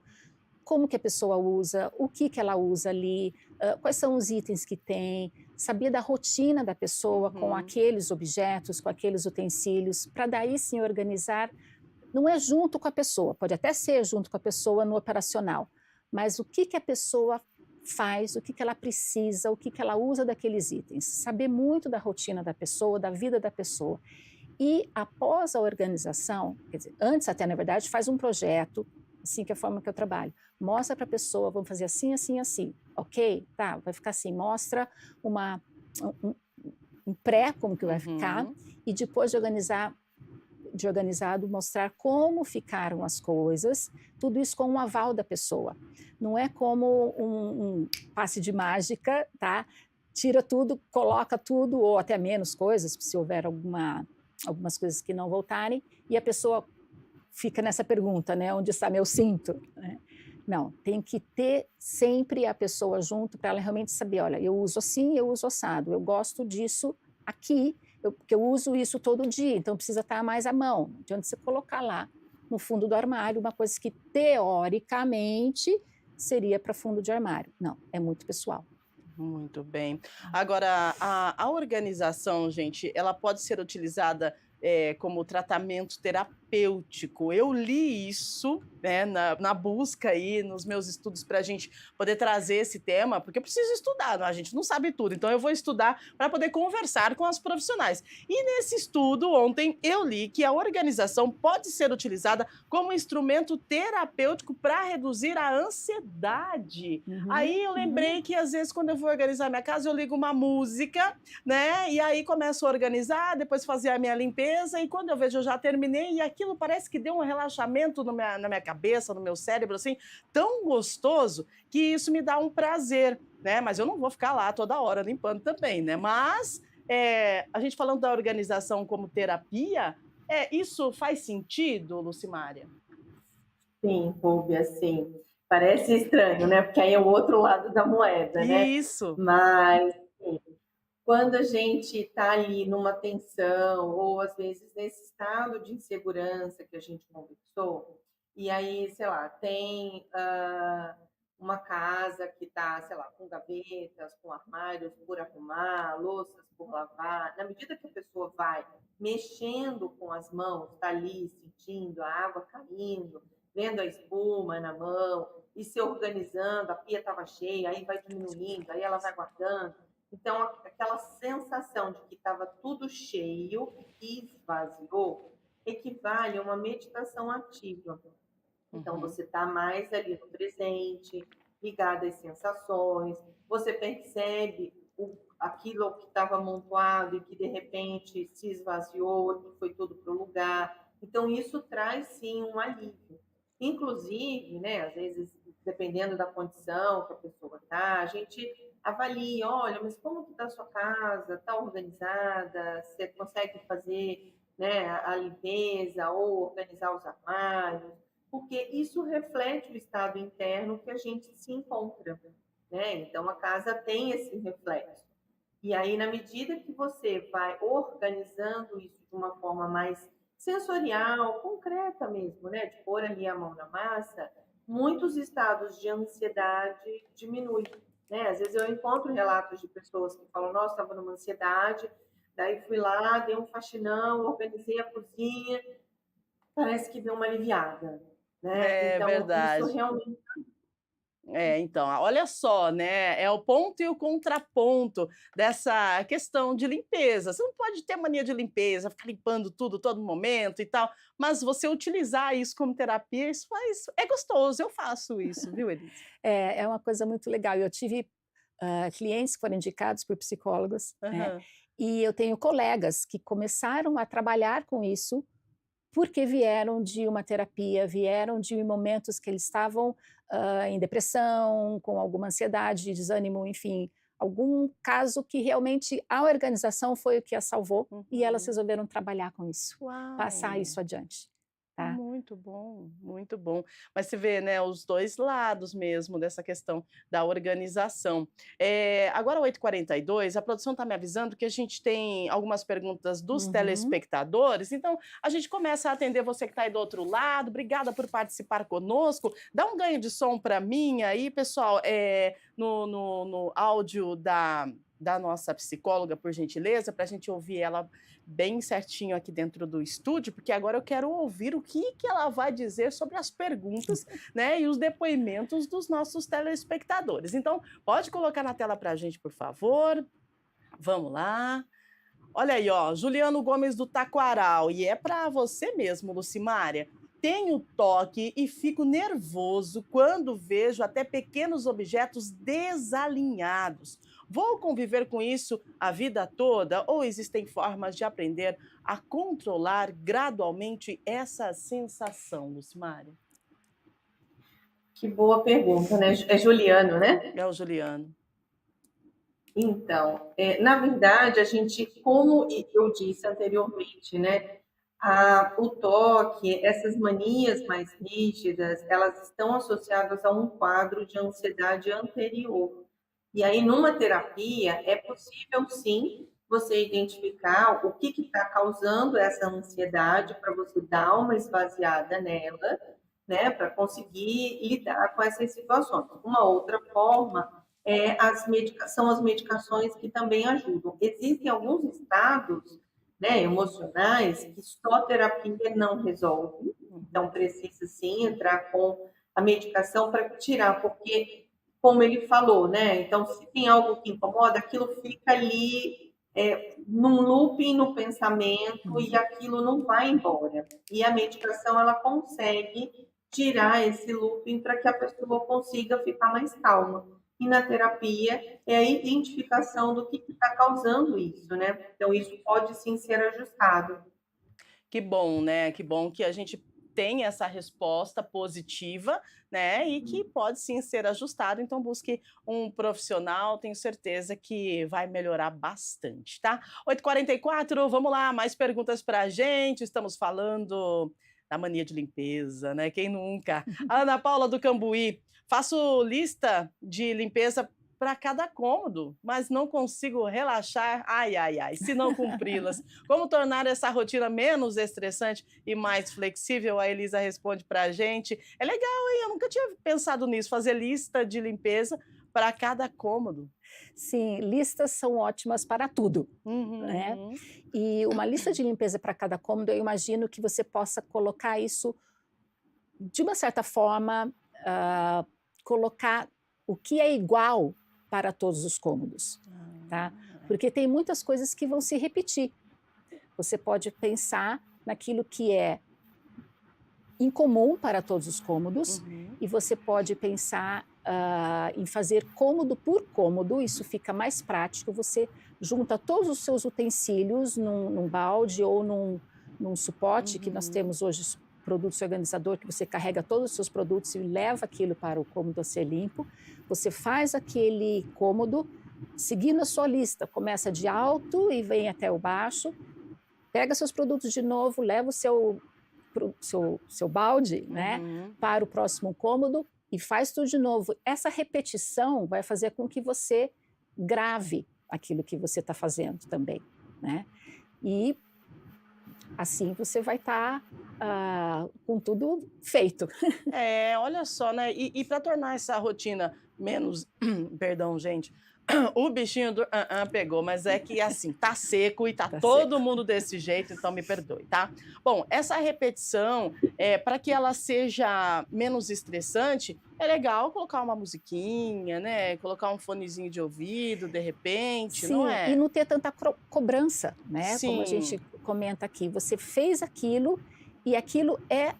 como que a pessoa usa, o que que ela usa ali, quais são os itens que tem, saber da rotina da pessoa com Uhum. aqueles objetos, com aqueles utensílios, para daí sim organizar. Não é junto com a pessoa, pode até ser junto com a pessoa no operacional, mas o que que a pessoa faz, o que que ela precisa, o que que ela usa daqueles itens. Saber muito da rotina da pessoa, da vida da pessoa. E após a organização, quer dizer, antes até na verdade, faz um projeto, assim que é a forma que eu trabalho. Mostra para a pessoa, vamos fazer assim, assim, assim. Ok? Tá, vai ficar assim. Mostra um, um, um pré, como que vai ficar, Uhum. e depois de organizar, de organizado mostrar como ficaram as coisas, tudo isso com um aval da pessoa. Não é como um passe de mágica, tá? Tira tudo, coloca tudo, ou até menos coisas, se houver algumas coisas que não voltarem, e a pessoa fica nessa pergunta, né? Onde está meu cinto? Né? Não, tem que ter sempre a pessoa junto para ela realmente saber, olha, eu uso assim, eu uso assado, eu gosto disso aqui, porque eu uso isso todo dia, então precisa estar mais à mão. Não adianta você colocar lá no fundo do armário uma coisa que teoricamente seria para fundo de armário. Não, é muito pessoal. Muito bem. Agora, a organização, gente, ela pode ser utilizada como tratamento terapêutico. Eu li isso, né, na busca aí, nos meus estudos, para a gente poder trazer esse tema, porque eu preciso estudar, a gente não sabe tudo, então eu vou estudar para poder conversar com as profissionais. E nesse estudo, ontem, eu li que a organização pode ser utilizada como instrumento terapêutico para reduzir a ansiedade. Aí eu lembrei que, às vezes, quando eu vou organizar minha casa, eu ligo uma música, né? E aí começo a organizar, depois fazer a minha limpeza, e quando eu vejo, eu já terminei, e aquilo parece que deu um relaxamento na minha cabeça, no meu cérebro, assim, tão gostoso, que isso me dá um prazer, né? Mas eu não vou ficar lá toda hora limpando também, né? Mas a gente falando da organização como terapia, isso faz sentido, Lucimária? Sim, Rúbia, assim, parece estranho, né? Porque aí é o outro lado da moeda, né? Isso. Mas, sim, quando a gente está ali numa tensão, ou às vezes nesse estado de insegurança que a gente conversou, e aí, sei lá, tem uma casa que está, sei lá, com gavetas, com armários por arrumar, louças por lavar. Na medida que a pessoa vai mexendo com as mãos, está ali sentindo a água caindo, vendo a espuma na mão e se organizando, a pia estava cheia, aí vai diminuindo, aí ela vai guardando. Então, aquela sensação de que estava tudo cheio e esvaziou equivale a uma meditação ativa. Então, você está mais ali no presente, ligado às sensações, você percebe aquilo que estava amontoado e que, de repente, se esvaziou, que foi tudo para o lugar. Então, isso traz, sim, um alívio. Inclusive, né, às vezes, dependendo da condição que a pessoa está, a gente avalia, olha, mas como que está a sua casa? Está organizada? Você consegue fazer, né, a limpeza ou organizar os armários? Porque isso reflete o estado interno que a gente se encontra, né? Então, a casa tem esse reflexo. E aí, na medida que você vai organizando isso de uma forma mais sensorial, concreta mesmo, né? De pôr ali a mão na massa, muitos estados de ansiedade diminuem, né? Às vezes eu encontro relatos de pessoas que falam, nossa, estava numa ansiedade, daí fui lá, dei um faxinão, organizei a cozinha, parece que deu uma aliviada, né? É Então, isso verdade. realmente... Então, olha só, né? É o ponto e o contraponto dessa questão de limpeza. Você não pode ter mania de limpeza, ficar limpando tudo todo momento e tal, mas você utilizar isso como terapia, isso é gostoso. Eu faço isso, viu, Elise? É uma coisa muito legal. Eu tive clientes que foram indicados por psicólogos, né? Aham. E eu tenho colegas que começaram a trabalhar com isso porque vieram de uma terapia, vieram de momentos que eles estavam em depressão, com alguma ansiedade, desânimo, enfim, algum caso que realmente a organização foi o que a salvou e elas resolveram trabalhar com isso, passar Uau! isso adiante, tá? Muito bom, muito bom. Mas você vê, né, os 2 lados mesmo dessa questão da organização. Agora 8h42, a produção está me avisando que a gente tem algumas perguntas dos Uhum. telespectadores, então a gente começa a atender você que está aí do outro lado. Obrigada por participar conosco. Dá um ganho de som para mim aí, pessoal, no áudio da nossa psicóloga, por gentileza, para a gente ouvir ela bem certinho aqui dentro do estúdio, porque agora eu quero ouvir o que ela vai dizer sobre as perguntas, né, e os depoimentos dos nossos telespectadores. Então, pode colocar na tela para a gente, por favor. Vamos lá. Olha aí, ó, Juliano Gomes do Taquaral, e é para você mesmo, Lucimária. Tenho toque e fico nervoso quando vejo até pequenos objetos desalinhados. Vou conviver com isso a vida toda ou existem formas de aprender a controlar gradualmente essa sensação, Lucimara? Que boa pergunta, né? É Juliano, né? É o Juliano. Então, na verdade, a gente, como eu disse anteriormente, né? O toque, essas manias mais rígidas, elas estão associadas a um quadro de ansiedade anterior. E aí, numa terapia, é possível, sim, você identificar o que está causando essa ansiedade para você dar uma esvaziada nela, né, para conseguir lidar com essas situações. Uma outra forma são as medicações que também ajudam. Existem alguns estados, né, emocionais que só terapia não resolve, então precisa sim entrar com a medicação para tirar, porque, como ele falou, né, então se tem algo que incomoda, aquilo fica ali num looping no pensamento e aquilo não vai embora. E a medicação, ela consegue tirar esse looping para que a pessoa consiga ficar mais calma. E na terapia é a identificação do que está causando isso, né? Então, isso pode sim ser ajustado. Que bom, né? Que bom que a gente tem essa resposta positiva, né? E que pode sim ser ajustado. Então, busque um profissional, tenho certeza que vai melhorar bastante, tá? 8h44, vamos lá, mais perguntas para a gente. Estamos falando da mania de limpeza, né? Quem nunca? A Ana Paula do Cambuí, faço lista de limpeza para cada cômodo, mas não consigo relaxar, ai, ai, ai, se não cumpri-las. Como tornar essa rotina menos estressante e mais flexível? A Elisa responde para a gente. É legal, hein? Eu nunca tinha pensado nisso, fazer lista de limpeza para cada cômodo. Sim, listas são ótimas para tudo, né? Uhum. E uma lista de limpeza para cada cômodo, eu imagino que você possa colocar isso de uma certa forma, colocar o que é igual para todos os cômodos, tá? Porque tem muitas coisas que vão se repetir. Você pode pensar naquilo que é incomum para todos os cômodos e você pode pensar em fazer cômodo por cômodo, isso fica mais prático, você junta todos os seus utensílios num balde ou num suporte que nós temos hoje, produtos organizador, que você carrega todos os seus produtos e leva aquilo para o cômodo a ser limpo. Você faz aquele cômodo seguindo a sua lista, começa de alto e vem até o baixo, pega seus produtos de novo, leva o seu balde, né, para o próximo cômodo e faz tudo de novo. Essa repetição vai fazer com que você grave aquilo que você está fazendo também, né? E assim você vai estar com tudo feito. Olha só, né? E para tornar essa rotina menos, perdão, gente, o bichinho do pegou, mas é que assim, tá seco e tá todo mundo desse jeito, então me perdoe, tá? Bom, essa repetição, para que ela seja menos estressante, é legal colocar uma musiquinha, né? Colocar um fonezinho de ouvido, de repente, Sim, não é? e não ter tanta cobrança, né? Como a Sim. gente comenta aqui, você fez aquilo e aquilo é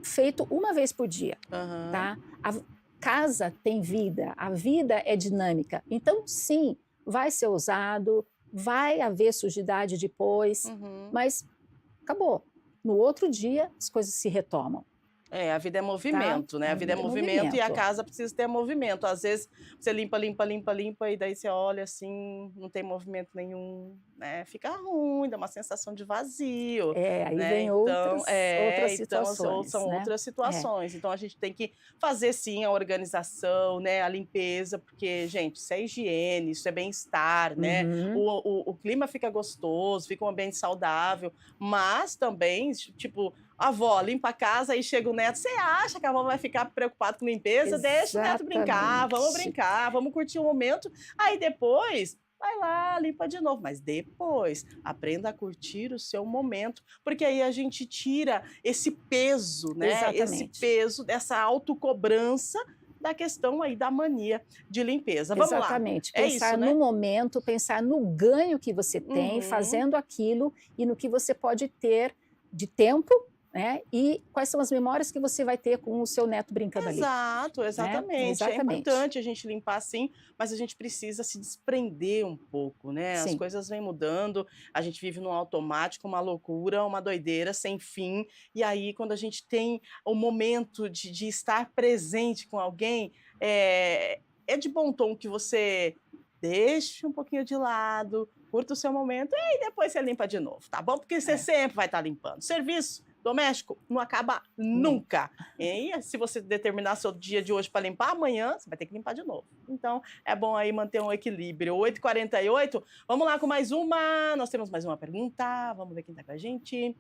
feito uma vez por dia, tá? A casa tem vida, a vida é dinâmica. Então, sim, vai ser usado, vai haver sujidade depois, mas acabou. No outro dia, as coisas se retomam. A vida é movimento, né? A vida é movimento e a casa precisa ter movimento. Às vezes você limpa, limpa, limpa, limpa e daí você olha assim, não tem movimento nenhum, né? Fica ruim, dá uma sensação de vazio, Aí né? vem Então, outras então situações, são né? outras situações. Então a gente tem que fazer sim a organização, né? A limpeza, porque, gente, isso é higiene, isso é bem-estar, né? O clima fica gostoso, fica um ambiente saudável, mas também, tipo, a avó limpa a casa e chega o neto. Você acha que a avó vai ficar preocupada com limpeza? Deixa o neto brincar, vamos curtir o momento. Aí depois, vai lá, limpa de novo. Mas depois, aprenda a curtir o seu momento, porque aí a gente tira esse peso, né? Exatamente. Esse peso dessa autocobrança da questão aí da mania de limpeza. Vamos Exatamente. lá. Pensar isso, né? no momento, pensar no ganho que você tem fazendo aquilo e no que você pode ter de tempo né? E quais são as memórias que você vai ter com o seu neto brincando ali, Exato, né? exatamente. É Exatamente. importante a gente limpar sim, mas a gente precisa se desprender um pouco, né? As Sim. coisas vêm mudando, a gente vive num automático, uma loucura, uma doideira sem fim. E aí, quando a gente tem o momento de estar presente com alguém, é de bom tom que você deixe um pouquinho de lado, curta o seu momento e depois você limpa de novo, tá bom? Porque você É. sempre vai estar limpando. Serviço doméstico não acaba nunca. E se você determinar seu dia de hoje para limpar, amanhã você vai ter que limpar de novo. Então, é bom aí manter um equilíbrio. 8h48, vamos lá com mais uma. Nós temos mais uma pergunta. Vamos ver quem está com a gente.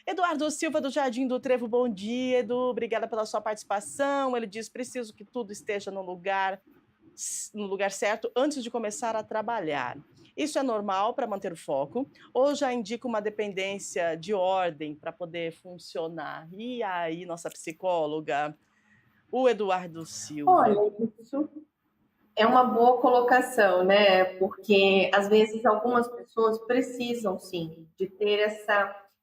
Eduardo Silva, do Jardim do Trevo. Bom dia, Edu. Obrigada pela sua participação. Ele diz: preciso que tudo esteja no lugar certo antes de começar a trabalhar. Isso é normal para manter o foco ou já indica uma dependência de ordem para poder funcionar? E aí, nossa psicóloga, o Eduardo Silva. Olha, isso é uma boa colocação, né? Porque às vezes algumas pessoas precisam sim de ter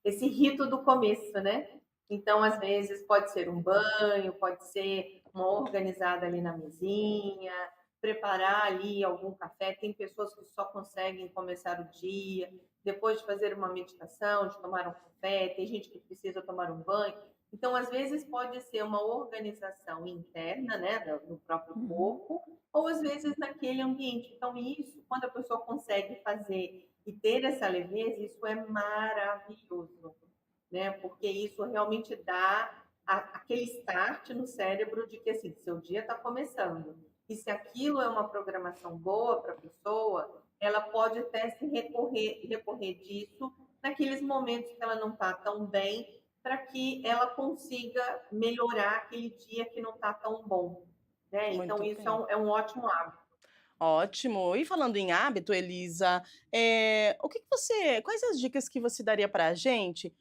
esse rito do começo, né? Então, às vezes pode ser um banho, pode ser uma organizada ali na mesinha, preparar ali algum café. Tem pessoas que só conseguem começar o dia depois de fazer uma meditação, de tomar um café. Tem gente que precisa tomar um banho. Então, às vezes pode ser uma organização interna, né, no próprio corpo, ou às vezes naquele ambiente. Então, isso, quando a pessoa consegue fazer e ter essa leveza, isso é maravilhoso, né? Porque isso realmente dá aquele start no cérebro de que, assim, seu dia está começando. E se aquilo é uma programação boa para a pessoa, ela pode até se recorrer disso naqueles momentos que ela não está tão bem, para que ela consiga melhorar aquele dia que não está tão bom, né? Então, Muito isso bem. é um ótimo hábito. Ótimo. E falando em hábito, Elisa, quais as dicas que você daria para a gente,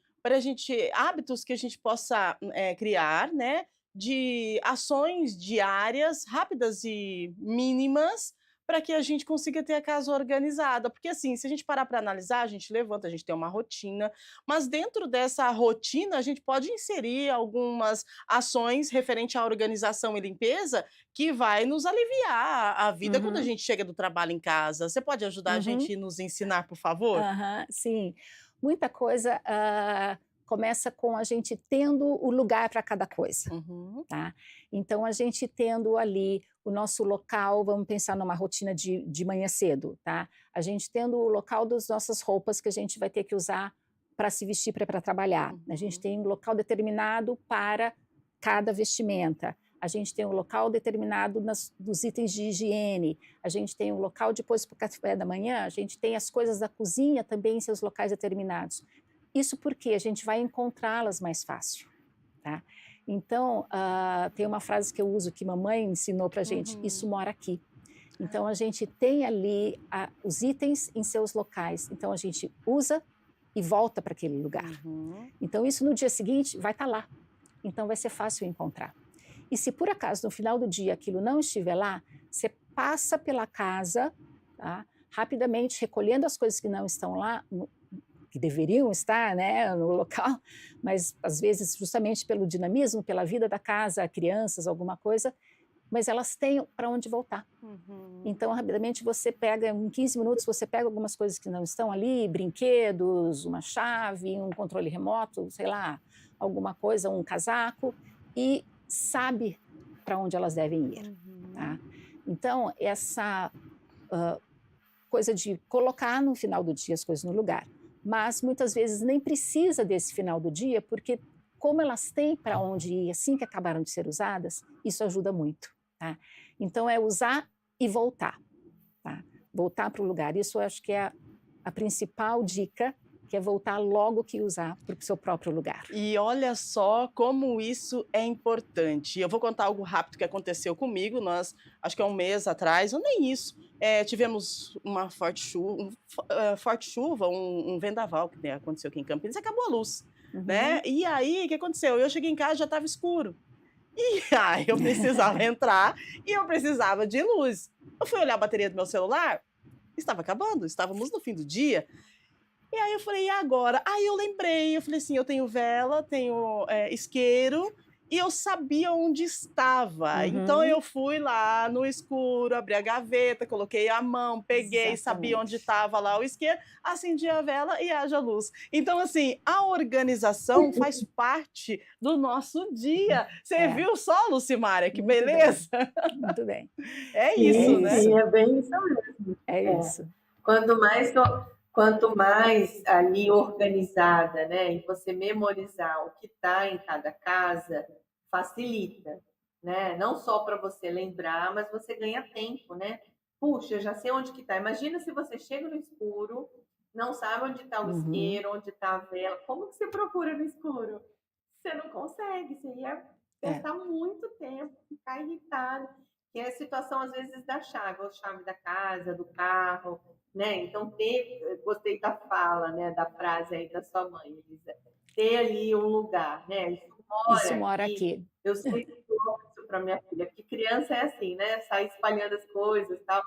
hábitos que a gente possa criar, né, de ações diárias, rápidas e mínimas, para que a gente consiga ter a casa organizada? Porque assim, se a gente parar para analisar, a gente levanta, a gente tem uma rotina, mas dentro dessa rotina a gente pode inserir algumas ações referente à organização e limpeza que vai nos aliviar a vida quando a Uhum, gente chega do trabalho em casa. Você pode ajudar a gente uhum. e nos ensinar, por favor? Aham, sim. Muita coisa, começa com a gente tendo o lugar para cada coisa, Uhum, tá. Então a gente tendo ali o nosso local, vamos pensar numa rotina de manhã cedo, tá. A gente tendo o local das nossas roupas que a gente vai ter que usar para se vestir para ir pra trabalhar. A gente uhum. tem um local determinado para cada vestimenta. A gente tem um local determinado dos itens de higiene. A gente tem um local depois para o café da manhã, a gente tem as coisas da cozinha também em seus locais determinados. Isso porque a gente vai encontrá-las mais fácil, tá? Então, tem uma frase que eu uso que mamãe ensinou para a gente: isso Uhum. mora aqui. Então, a gente tem ali os itens em seus locais. Então, a gente usa e volta para aquele lugar. Uhum. Então, isso no dia seguinte vai estar lá. Então, vai ser fácil encontrar. E se por acaso no final do dia aquilo não estiver lá, você passa pela casa, tá? Rapidamente recolhendo as coisas que não estão lá, que deveriam estar, né, no local, mas às vezes justamente pelo dinamismo, pela vida da casa, crianças, alguma coisa, mas elas têm para onde voltar. Uhum. Então, rapidamente você pega, em 15 minutos, você pega algumas coisas que não estão ali, brinquedos, uma chave, um controle remoto, sei lá, alguma coisa, um casaco, e sabe para onde elas devem ir, Uhum. tá? Então, essa coisa de colocar no final do dia as coisas no lugar, mas muitas vezes nem precisa desse final do dia, porque como elas têm para onde ir assim que acabaram de ser usadas, isso ajuda muito, tá? Então, é usar e voltar, tá? Voltar para o lugar. Isso eu acho que é a principal dica, que é voltar logo que usar para o seu próprio lugar. E olha só como isso é importante. Eu vou contar algo rápido que aconteceu comigo. Nós, acho que há um mês atrás, ou nem isso, tivemos uma forte chuva, um vendaval que aconteceu aqui em Campinas, e acabou a luz, né? Uhum. E aí, o que aconteceu? Eu cheguei em casa, já estava escuro. E aí eu precisava entrar e eu precisava de luz. Eu fui olhar a bateria do meu celular, estava acabando, estávamos no fim do dia. E aí eu falei: "E agora?". Aí eu lembrei, eu falei assim: "Eu tenho vela, tenho, isqueiro", e eu sabia onde estava. Então Uhum, eu fui lá no escuro, abri a gaveta, coloquei a mão, peguei, sabia onde exatamente. estava lá o isqueiro, acendi a vela e haja luz. Então, assim, a organização faz parte do nosso dia. Você É, viu só, Lucimária, que muito bem, beleza? muito bem. É É isso, Sim, né? sim, isso, é bem isso mesmo. é É. isso. Quanto mais, quanto mais ali organizada, né, e você memorizar o que está em cada casa, facilita, né? Não só para você lembrar, mas você ganha tempo, né? Puxa, eu já sei onde que está. Imagina se você chega no escuro, não sabe onde está o Uhum, isqueiro, onde está a vela. Como que você procura no escuro? Você não consegue, você ia é, gastar muito tempo, ficar irritado. Que é a situação, às vezes, da chave, ou chave da casa, do carro, né? Então, gostei da fala, né, da frase aí da sua mãe, Elisa, ter ali um lugar, né? Isso mora isso mora aqui. aqui. Eu sempre falo isso para minha filha, porque criança é assim, né? Sai espalhando as coisas e tal.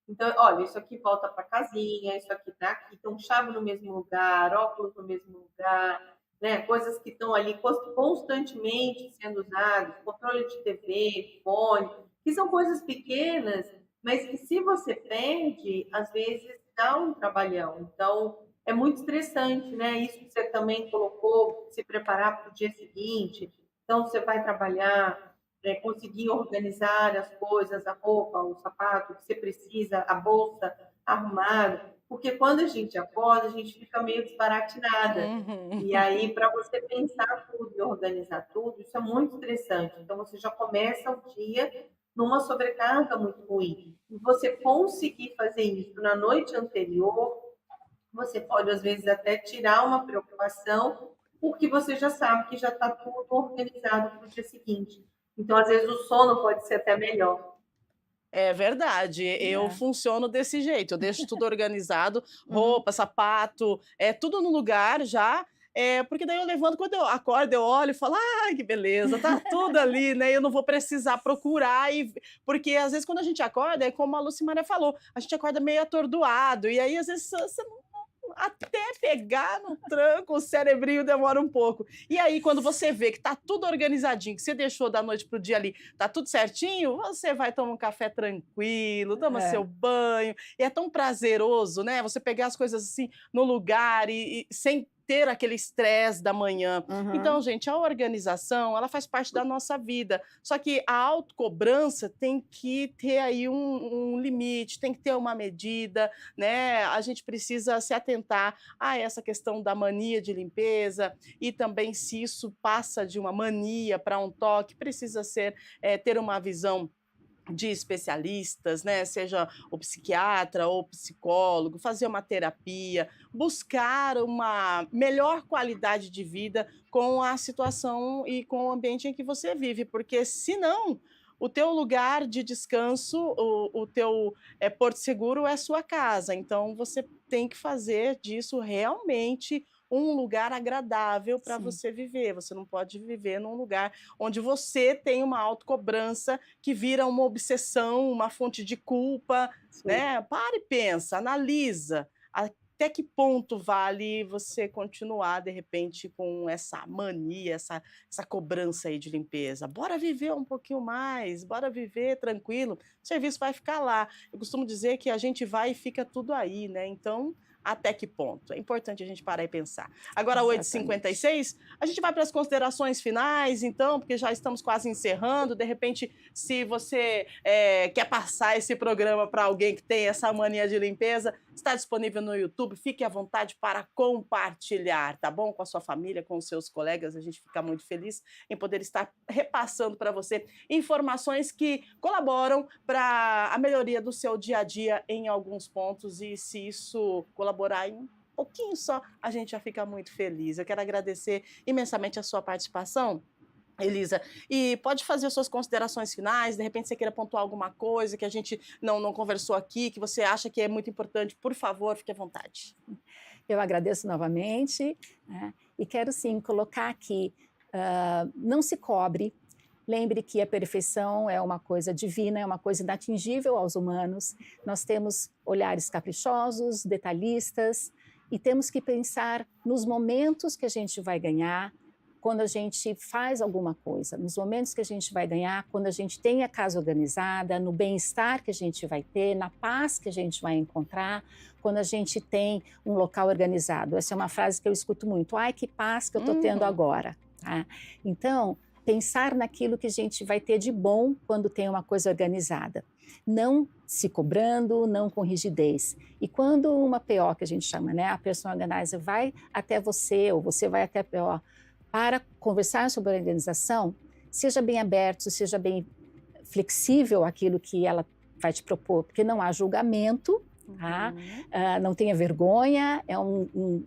Então, olha, isso aqui volta para casinha, isso aqui tá aqui, então chave no mesmo lugar, óculos no mesmo lugar, né? Coisas que estão ali constantemente sendo usadas, controle de TV, fone, que são coisas pequenas, mas que se você perde, às vezes dá um trabalhão. Então, é muito estressante, né? Isso que você também colocou, se preparar para o dia seguinte. Então, você vai trabalhar, conseguir organizar as coisas, a roupa, o sapato que você precisa, a bolsa arrumada, porque quando a gente acorda, a gente fica meio desbaratinada. Uhum. E aí, para você pensar tudo e organizar tudo, isso é muito estressante. Então, você já começa o dia numa sobrecarga muito ruim. E você conseguir fazer isso na noite anterior, você pode, às vezes, até tirar uma preocupação, porque você já sabe que já está tudo organizado para o dia seguinte. Então, às vezes, o sono pode ser até melhor. É verdade, eu É. funciono desse jeito, eu deixo tudo organizado, Uhum. roupa, sapato, é tudo no lugar já, porque daí eu levanto, quando eu acordo, eu olho e falo: "Ai, que beleza, tá tudo ali, né, eu não vou precisar procurar porque às vezes quando a gente acorda, é como a Lucimara falou, a gente acorda meio atordoado, e aí às vezes você não até pegar no tranco, o cerebrinho demora um pouco. E aí quando você vê que tá tudo organizadinho, que você deixou da noite para o dia ali, tá tudo certinho, você vai tomar um café tranquilo, toma seu É. banho, e é tão prazeroso, né, você pegar as coisas, assim, no lugar e sem ter aquele estresse da manhã. Então, Uhum. gente, a organização, ela faz parte da nossa vida, só que a autocobrança tem que ter aí um limite, tem que ter uma medida, né, a gente precisa se atentar a essa questão da mania de limpeza e também se isso passa de uma mania para um toque, precisa ser ter uma visão de especialistas, né, seja o psiquiatra ou o psicólogo, fazer uma terapia, buscar uma melhor qualidade de vida com a situação e com o ambiente em que você vive, porque senão o teu lugar de descanso, o teu porto seguro é a sua casa, então você tem que fazer disso realmente um lugar agradável para Sim, você viver, você não pode viver num lugar onde você tem uma autocobrança que vira uma obsessão, uma fonte de culpa, Sim. né. Para e pensa, analisa, até que ponto vale você continuar, de repente, com essa mania, essa cobrança aí de limpeza. Bora viver um pouquinho mais, bora viver tranquilo, o serviço vai ficar lá. Eu costumo dizer que a gente vai e fica tudo aí, né, então, até que ponto? É importante a gente parar e pensar. Agora exatamente. 8h56, a gente vai para as considerações finais, então, porque já estamos quase encerrando. De repente, se você quer passar esse programa para alguém que tem essa mania de limpeza, está disponível no YouTube. Fique à vontade para compartilhar, tá bom? Com a sua família, com os seus colegas. A gente fica muito feliz em poder estar repassando para você informações que colaboram para a melhoria do seu dia a dia em alguns pontos. E se isso colaborar em pouquinho só, a gente já fica muito feliz. Eu quero agradecer imensamente a sua participação, Elisa, e pode fazer as suas considerações finais, de repente você queira pontuar alguma coisa que a gente não conversou aqui, que você acha que é muito importante, por favor, fique à vontade. Eu agradeço novamente, né, e quero sim colocar aqui, não se cobre, lembre que a perfeição é uma coisa divina, é uma coisa inatingível aos humanos, nós temos olhares caprichosos, detalhistas, e temos que pensar nos momentos que a gente vai ganhar quando a gente faz alguma coisa, nos momentos que a gente vai ganhar, quando a gente tem a casa organizada, no bem-estar que a gente vai ter, na paz que a gente vai encontrar, quando a gente tem um local organizado. Essa é uma frase que eu escuto muito. Ai, que paz que eu estou tendo agora. Tá? Então, pensar naquilo que a gente vai ter de bom quando tem uma coisa organizada. Não se cobrando, não com rigidez. E quando uma PO, que a gente chama, né, a Personal Organizer, vai até você, ou você vai até a PO, para conversar sobre a organização, seja bem aberto, seja bem flexível aquilo que ela vai te propor, porque não há julgamento, tá? Não tenha vergonha, é um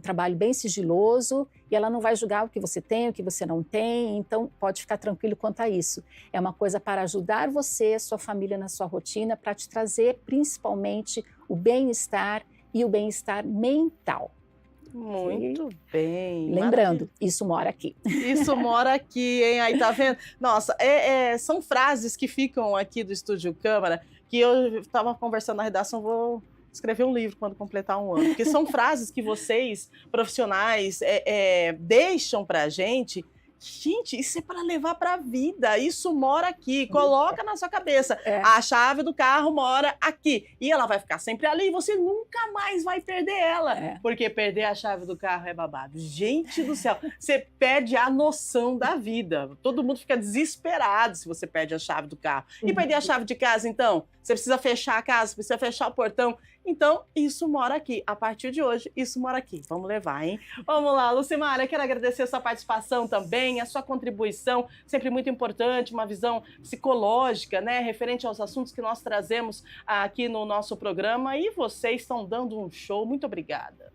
trabalho bem sigiloso e ela não vai julgar o que você tem, o que você não tem, então pode ficar tranquilo quanto a isso. É uma coisa para ajudar você, sua família na sua rotina, para te trazer principalmente o bem-estar e o bem-estar mental. Muito bem. Lembrando, isso mora aqui. Isso mora aqui, hein? Aí tá vendo? Nossa, são frases que ficam aqui do Estúdio Câmara, que eu estava conversando na redação, vou escrever um livro quando completar um ano. Porque são frases que vocês, profissionais, deixam pra gente. Gente, isso é para levar para a vida, isso mora aqui, coloca na sua cabeça, a chave do carro mora aqui, e ela vai ficar sempre ali, e você nunca mais vai perder ela, porque perder a chave do carro é babado. Gente do céu, você perde a noção da vida, todo mundo fica desesperado se você perde a chave do carro. E perder a chave de casa, então? Você precisa fechar a casa, precisa fechar o portão. Então, isso mora aqui. A partir de hoje, isso mora aqui. Vamos levar, hein? Vamos lá, Lucimara, quero agradecer a sua participação também, a sua contribuição, sempre muito importante, uma visão psicológica, né, referente aos assuntos que nós trazemos aqui no nosso programa. E vocês estão dando um show. Muito obrigada.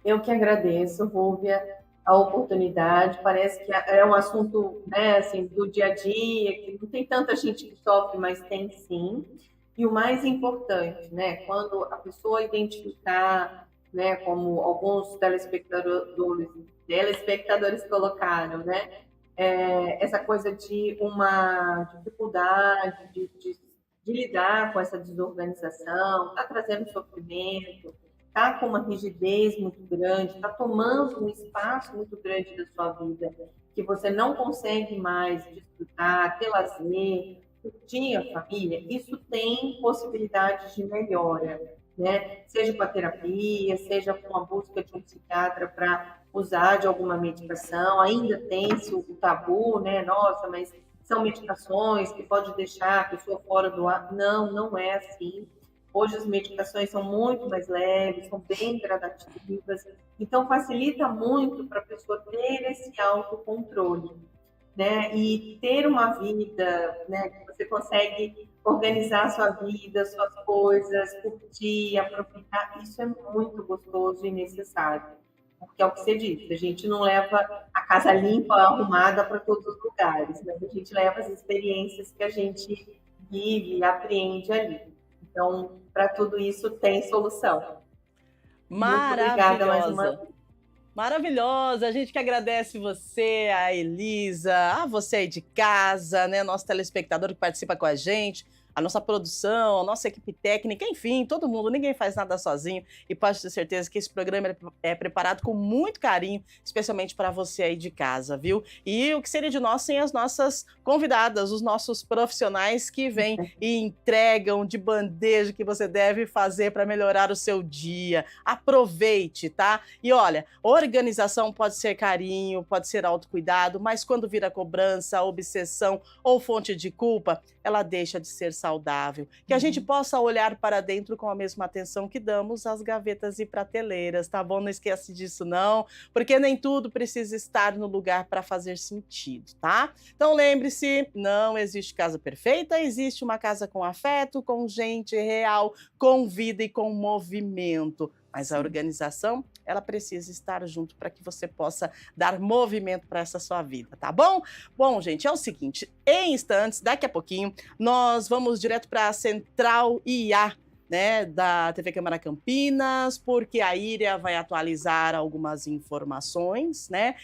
Eu que agradeço, Rúbia, a oportunidade. Parece que é um assunto, né, assim, do dia a dia, que não tem tanta gente que sofre, mas tem sim. E o mais importante, né, quando a pessoa identificar, né, como alguns telespectadores colocaram, né, essa coisa de uma dificuldade de lidar com essa desorganização, está trazendo sofrimento, está com uma rigidez muito grande, está tomando um espaço muito grande da sua vida, que você não consegue mais desfrutar, ter lazer, curtir a família, isso tem possibilidades de melhora, né? Seja com a terapia, seja com a busca de um psiquiatra para usar de alguma medicação, ainda tem-se o tabu, né? Nossa, mas são medicações que pode deixar a pessoa fora do ar. Não, não é assim. Hoje as medicações são muito mais leves, são bem gradativas, então facilita muito para a pessoa ter esse autocontrole, né? E ter uma vida, né, que você consegue organizar a sua vida, suas coisas, curtir, aproveitar, isso é muito gostoso e necessário. Porque é o que você disse, a gente não leva a casa limpa, arrumada para todos os lugares, mas a gente leva as experiências que a gente vive e aprende ali. Então, para tudo isso tem solução. Maravilhosa. Muito obrigada mais uma vez. Maravilhosa, a gente que agradece você, a Elisa, a você aí de casa, né, nosso telespectador que participa com a gente, a nossa produção, a nossa equipe técnica, enfim, todo mundo, ninguém faz nada sozinho e pode ter certeza que esse programa é preparado com muito carinho, especialmente para você aí de casa, viu? E o que seria de nós sem as nossas convidadas, os nossos profissionais que vêm e entregam de bandeja o que você deve fazer para melhorar o seu dia. Aproveite, tá? E olha, organização pode ser carinho, pode ser autocuidado, mas quando vira cobrança, obsessão ou fonte de culpa, ela deixa de ser saudável. Que a gente possa olhar para dentro com a mesma atenção que damos às gavetas e prateleiras, tá bom? Não esquece disso não, porque nem tudo precisa estar no lugar para fazer sentido, tá? Então lembre-se, não existe casa perfeita, existe uma casa com afeto, com gente real, com vida e com movimento. Mas a organização, ela precisa estar junto para que você possa dar movimento para essa sua vida, tá bom? Bom, gente, é o seguinte, em instantes, daqui a pouquinho, nós vamos direto para a Central IA, né, da TV Câmara Campinas, porque a Íria vai atualizar algumas informações, né,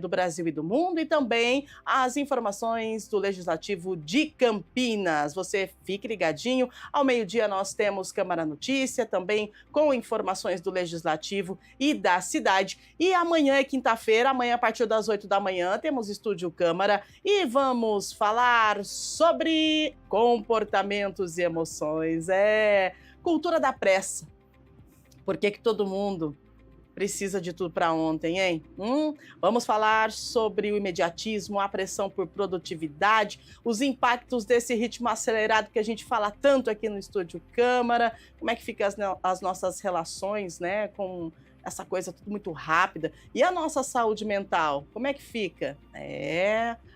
do Brasil e do mundo, e também as informações do Legislativo de Campinas. Você fique ligadinho, ao meio-dia nós temos Câmara Notícia, também com informações do Legislativo e da cidade. E amanhã é quinta-feira, amanhã a partir das 8 da manhã temos Estúdio Câmara e vamos falar sobre comportamentos e emoções. Cultura da pressa. Por que todo mundo precisa de tudo para ontem, hein? Vamos falar sobre o imediatismo, a pressão por produtividade, os impactos desse ritmo acelerado que a gente fala tanto aqui no Estúdio Câmara, como é que ficam as nossas relações, né, com essa coisa tudo muito rápida. E a nossa saúde mental, como é que fica?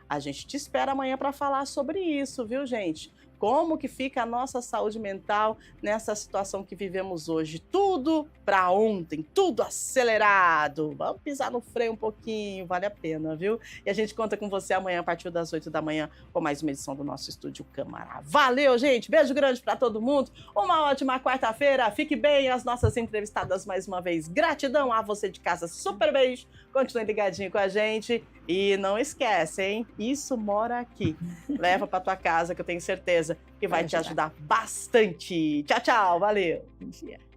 A gente te espera amanhã para falar sobre isso, viu, gente? Como que fica a nossa saúde mental nessa situação que vivemos hoje? Tudo para ontem, tudo acelerado. Vamos pisar no freio um pouquinho, vale a pena, viu? E a gente conta com você amanhã a partir das 8 da manhã com mais uma edição do nosso Estúdio Câmara. Valeu, gente! Beijo grande para todo mundo. Uma ótima quarta-feira. Fique bem, as nossas entrevistadas mais uma vez. Gratidão a você de casa. Super beijo. Continue ligadinho com a gente. E não esquece, hein? Isso mora aqui. Leva para tua casa que eu tenho certeza que vai te ajudar bastante. Tchau, tchau. Valeu. Bom dia.